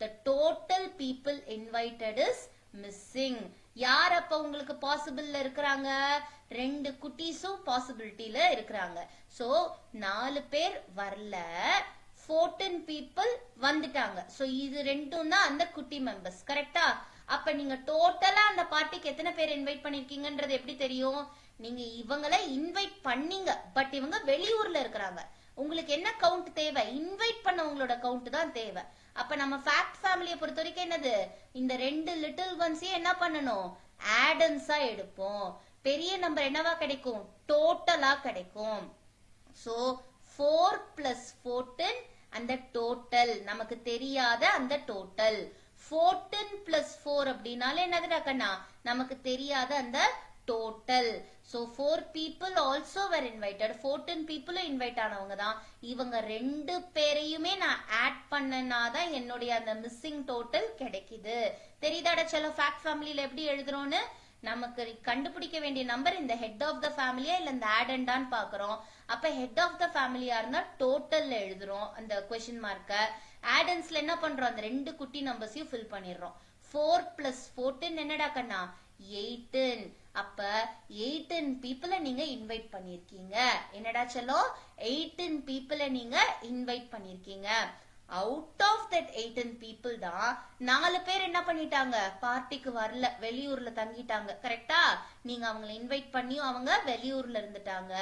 the total people invited is missing. யார் அப்ப உங்களுக்கு பாசிபிள்ல இருக்கிறாங்க? 2 குட்டீஸும் பாசிபிலிட்டில இருக்கிறாங்க. சோ 4 பேர் வரல, 14 people வந்துட்டாங்க. சோ இது ரெண்டும் தான் அந்த குட்டி மெம்பர்ஸ். கரெக்டா? அப்ப நீங்க டோட்டலா அந்த பார்ட்டிக்கு எத்தனை பேர் இன்வைட் பண்ணிருக்கீங்கன்றது எப்படி தெரியும்? நீங்க இவங்களை இன்வைட் பண்ணீங்க, பட் இவங்க வெளியூர்ல இருக்கிறாங்க. உங்களுக்கு என்ன கவுண்ட் தேவை? இன்வைட் பண்ணவங்களோட கவுண்ட் தான் தேவை. அப்ப நம்ம ஃபேக்ட் ஃபேமிலியை பொறுத்த வரைக்கும் என்னது, இந்த 2 லிட்டில் ஒன்ஸையும் என்ன பண்ணணும்? ஆடன்ஸா எடுப்போம். பெரிய நம்பர் என்னவா கிடைக்கும்? டோட்டலா கிடைக்கும். சோ 4 plus 14 அந்த டோட்டல், நமக்கு தெரியாத அந்த டோட்டல். 14 plus 4 அப்படின்னாலே என்னதுடா கண்ணா? நமக்கு தெரியாத அந்த total. So 4 people also were invited. 14 people invite ஆனவங்க தான். இவங்க 2 பேரையுமே நான் ஆட் பண்ணனாதான் என்னுடைய அந்த மிஸ்ஸிங் டோட்டல் கிடைக்குது. தெரியுதாடா செல்லம்? ஃபேக்ட் ஃபேமிலியில எப்படி எழுதுறோம்னு நமக்கு கண்டுபிடிக்க வேண்டிய நம்பர் இந்த ஹெட் ஆஃப் த ஃபேமிலியா இல்ல இந்த ஆடண்டான்னு பாக்குறோம். அப்ப ஹெட் ஆஃப் த ஃபேமிலியா இருந்தா டோட்டல்ல எழுதுறோம் அந்த கொஸ்டின் மார்க்க. ஆடன்ஸ்ல என்ன பண்றோம்? அந்த 2 குட்டி நம்பர்ஸையும் ஃபில் பண்ணிடுறோம். 4 plus 14 என்னடா கண்ணா? 18. அப்ப 18 people நீங்க இன்வைட் பண்ணிருக்கீங்க. என்னடா செல்லம்? 18 people நீங்க இன்வைட் பண்ணிருக்கீங்க. அவுட் ஆஃப் தட் 18 people தான் 4 பேர் என்ன பண்ணிட்டாங்க? பார்ட்டிக்கு வரல, வெளியூர்ல தங்கிட்டாங்க. கரெக்டா? நீங்க அவங்களை இன்வைட் பண்ணியும் அவங்க வெளியூர்ல இருந்துட்டாங்க.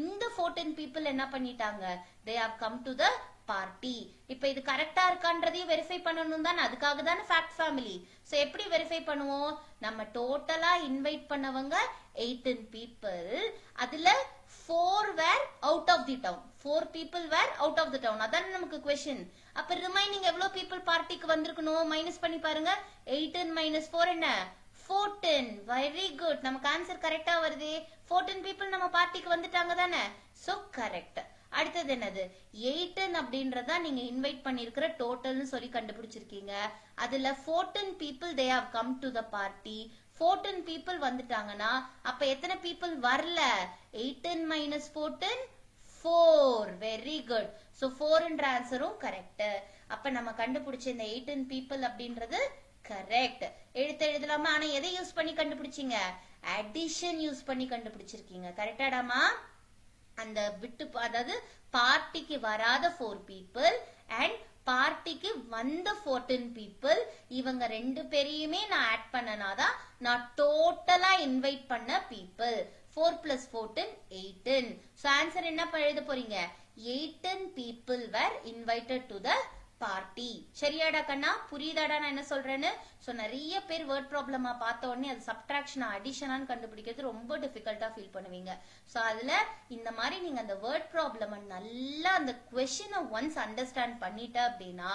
இந்த 14 people என்ன பண்ணிட்டாங்க? they have come to the party. இப்ப இது கரெக்டா இருக்கான்றதையும் வெரிஃபை பண்ணணும் தானே, அதுக்காக தானே ஃபேக்ட் ஃபேமிலி. சோ எப்படி வெரிஃபை பண்ணுவோம்? நம்ம டோட்டலா இன்வைட் பண்ணவங்க 18 people, அதுல 4 were out of the town. 4 people were out of the town. அதான் நமக்கு क्वेश्चन. அப்ப ரிமைனிங் எவ்வளவு people பார்ட்டிக்கு வந்திருக்கணும்? மைனஸ் பண்ணி பாருங்க. 18 minus 4 என்ன? 14. வெரி குட், நமக்கு ஆன்சர் கரெக்டா வருது. 14 people நம்ம பார்ட்டிக்கு வந்துட்டாங்க தானே. So correct. அடுத்தது என்னது? 18 அப்படின்றதா நீங்க இன்வைட் பண்ணிருக்கிற டோட்டல்னு சொல்லி கண்டுபிடிச்சிருக்கீங்க. அதுல 14 people they have come to the party. 14 people வந்துட்டாங்கன்னா அப்ப எத்தனை people வரல? 18 minus 14 4. Very good. சோ 4 என்ற ஆன்சரும் கரெக்ட். அப்ப நம்ம கண்டுபிடிச்ச இந்த 18 people அப்படின்றது கரெக்ட். எழுதலாமா? ஆனா எதை யூஸ் பண்ணி கண்டுபிடிச்சீங்க? அடிஷன் யூஸ் பண்ணி கண்டுபிடிச்சிருக்கீங்க. கரெக்டாடாமா? அந்த விட்டு, அதாவது பார்ட்டிக்கு வராத 4 people அண்ட் பார்ட்டிக்கு வந்த 14 people, இவங்க 2 பேரையுமே நான் ஆட் பண்ணனாதான் நான் டோட்டலா இன்வைட் பண்ண people. 4 plus 14 18. சோ ஆன்சர் என்ன எழுத போறீங்க? 18 people were invited to the party. சரியாடா கண்ணா? புரியுதாடா நான் என்ன சொல்றேன்னு? சோ நிறைய பேர் வேர்ட் ப்ராப்ளமா பார்த்த உடனே அது சப்ட்ராக்ஷனா அடிஷனான்னு கண்டுபிடிக்கிறது ரொம்ப டிஃபிகல்ட்டா ஃபீல் பண்ணுவீங்க. சோ அதுல இந்த மாதிரி நீங்க அந்த வேர்ட் ப்ராப்ளம் நல்லா அந்த கொஸ்டினை ஒன்ஸ் அண்டர்ஸ்டாண்ட் பண்ணிட்ட அப்படின்னா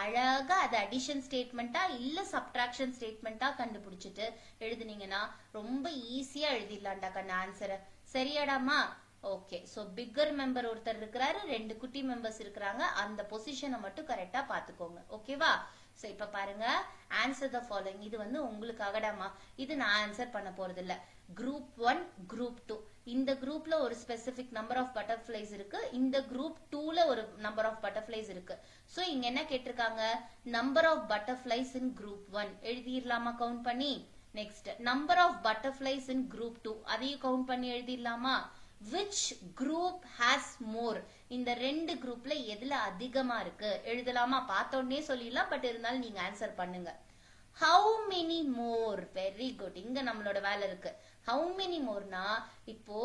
அழகா அது அடிஷன் ஸ்டேட்மெண்டா இல்ல சப்ட்ராக்ஷன் ஸ்டேட்மெண்டா கண்டுபிடிச்சிட்டு எழுதுனீங்கன்னா ரொம்ப ஈஸியா எழுதிடலாம்டா கண்ணா ஆன்சரை. சரியாடாமா? ஓகே. சோ பிக்கர் மெம்பர் ஒருத்தர் இருக்கிறாரு, 2 குட்டி மெம்பர்ஸ் இருக்கிறாங்க. அந்த பொசிஷனை மட்டும் கரெக்டா பாத்துக்கோங்க. ஓகேவா? சோ இப்ப பாருங்க, ஆன்சர் த ஃபாலோயிங். இது வந்து உங்களுக்காகடாமா, இது நான் ஆன்சர் பண்ண போறது இல்ல. குரூப் 1, குரூப் 2 இந்த குரூப்ல ஒரு ஸ்பெசிபிக் நம்பர் ஆஃப் பட்டர்ஃபிளைஸ் இருக்கு. இந்த குரூப் 2ல ஒரு நம்பர் ஆஃப் பட்டர்ஃபிளைஸ் இருக்கு. சோ இங்க என்ன கேட்டிருக்காங்க? Number of butterflies in group 1 எழுதிடலாமா கவுண்ட் பண்ணி? Next number of butterflies in group 2 அதையும் கவுண்ட் பண்ணி எழுதிடலாமா? which group has more? இந்த 2 குரூப்ல எதுல அதிகமா இருக்கு எழுதலாமா? பார்த்த உடனே சொல்லிடலாம், பட் இருந்தாலும் நீங்க ஆன்சர் பண்ணுங்க. how many more? Very good. இங்க நம்மளோட வேலை இருக்கு. how many moreனா இப்போ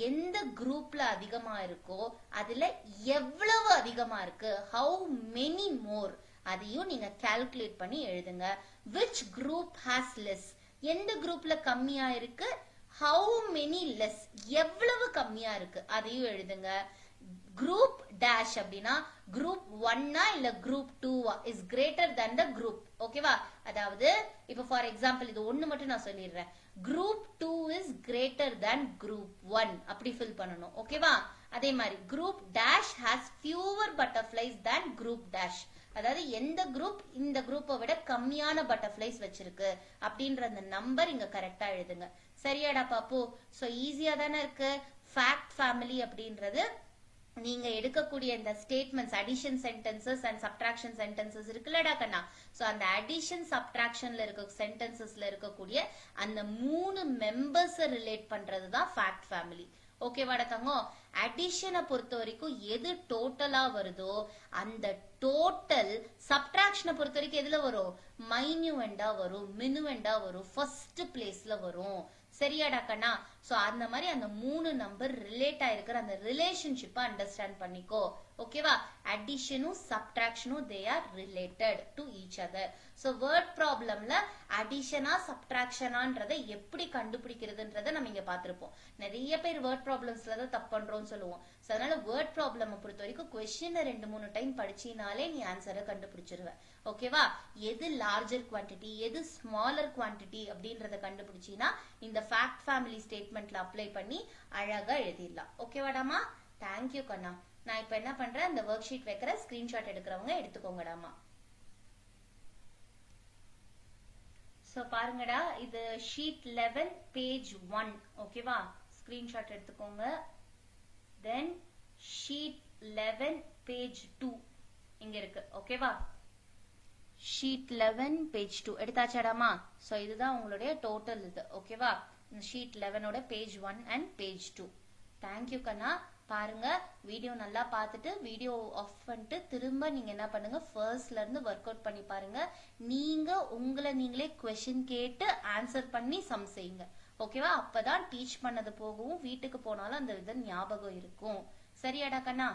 எந்த குரூப்ல அதிகமா இருக்கோ அதுல எவ்வளவு அதிகமா இருக்கு. how many more அதையும் நீங்க கால்குலேட் பண்ணி எழுதுங்க. which group has less? எந்த குரூப்ல கம்மியா இருக்கு. how many less எவ்வளவு கம்மியா இருக்கு அதையும் எழுதுங்க. குரூப் டேஷ் அப்படின்னா குரூப் 1 இல்ல group 2 is greater than the group ஓகேவா? அதாவது இப்ப ஃபார் எக்ஸாம்பிள் இது ஒண்ணு மட்டும் நான் சொல்லிடுறேன். group 2 is greater than group 1 அப்படி ஃபில் பண்ணணும். ஓகேவா? அதே மாதிரி group dash has fewer butterflies than group dash. அதாவது எந்த குரூப் இந்த குரூப்பை விட கம்மியான பட்டர்ஃபிளைஸ் வச்சிருக்கு அப்படின்ற அந்த நம்பர் இங்க கரெக்டா எழுதுங்க. சரியாடா பாப்பு? சோ ஈஸியா தானே இருக்கு. ஃபேக்ட் ஃபேமிலி அப்படின்றது நீங்க எடுக்கக்கூடிய இந்த statements addition sentences and subtraction sentences இருக்குல்லடா கண்ணா. சோ அந்த அடிஷன் சப்ட்ராக்ஷன்ல இருக்க சென்டென்சஸ்ல இருக்கக்கூடிய அந்த 3 மெம்பர்ஸ் ரிலேட் பண்றதுதான் ஃபேக்ட் ஃபேமிலி. ஓகேவாடா தங்கம்? அடிஷனை பொறுத்த வரைக்கும் எது டோட்டலா வருதோ அந்த டோட்டல் சப்ட்ராக்ஷனை பொறுத்த வரைக்கும் எதுல வரும்? மைன்யூவெண்டா வரும், மினுவெண்டா வரும், ஃபர்ஸ்ட் பிளேஸ்ல வரும். சரியாடா கண்ணா? சோ அந்த மாதிரி அந்த 3 நம்பர் ரிலேட் ஆயிருக்கிற அந்த ரிலேஷன்ஷிப்பை அண்டர்ஸ்டாண்ட் பண்ணிக்கோ. ஓகேவா? அடிஷனும் சப்ட்ராக்ஷனும் they are related to each other. So word ப்ராப்ளம்ல அடிஷனா சப்ட்ராக்ஷனான்றதை எப்படி கண்டுபிடிக்கிறதுன்றதை நம்ம இங்க பாத்திருப்போம். நிறைய பேர் வேர்ட் ப்ராப்ளம்ஸ்ல தான் தப்பு பண்றோம்னு சொல்லுவோம். சோ அதனால வேர்ட் ப்ராப்ளம் பொறுத்த வரைக்கும் கொஸ்டினை 2-3 டைம் படிச்சினாலே நீ ஆன்சரை கண்டுபிடிச்சிருவ. ஓகேவா? எது லார்ஜர் குவான்டிட்டி எது ஸ்மாலர் குவான்டிட்டி அப்படின்றத கண்டுபிடிச்சினா இந்த ஃபேக்ட் ஃபேமிலி ஸ்டேட்மெண்ட்ல அப்ளை பண்ணி அழகா எழுதிடலாம். ஓகேவாடாமா? தேங்க்யூ கண்ணா. நான் இப்ப என்ன பண்றேன், இந்த ஒர்க் ஷீட் வைக்கிற ஸ்கிரீன்ஷாட் எடுக்கிறவங்க எடுத்துக்கோங்கடாமா. சோ பாருங்கடா, இது ஷீட் 11 பேஜ் 1. ஓகேவா? ஸ்கிரீன்ஷாட் எடுத்துக்கோங்க. தென் ஷீட் 11 பேஜ் 2 இங்க இருக்கு. ஓகேவா? Sheet 11 page 2 எடுத்தாச்சாடாமா? சோ இதுதான் உங்களுடைய டோட்டல் இது. ஓகேவா? ஷீட் 11ஓட பேஜ் 1 அண்ட் பேஜ் 2. தேங்க்யூ கண்ணா. பாருங்க, வீடியோ நல்லா பார்த்துட்டு வீடியோ ஆஃப் பண்ணிட்டு திரும்ப நீங்க என்ன பண்ணுங்க, ஃபர்ஸ்ட்ல இருந்து ஒர்க் அவுட் பண்ணி பாருங்க. நீங்க உங்களை நீங்களே क्वेश्चन கேட்டு ஆன்சர் பண்ணி சம் செய்யுங்க. ஓகேவா? அப்பதான் டீச் பண்ணது போகவும் வீட்டுக்கு போனாலும் அந்த வித ஞாபகம் இருக்கும். சரியாடா கண்ணா?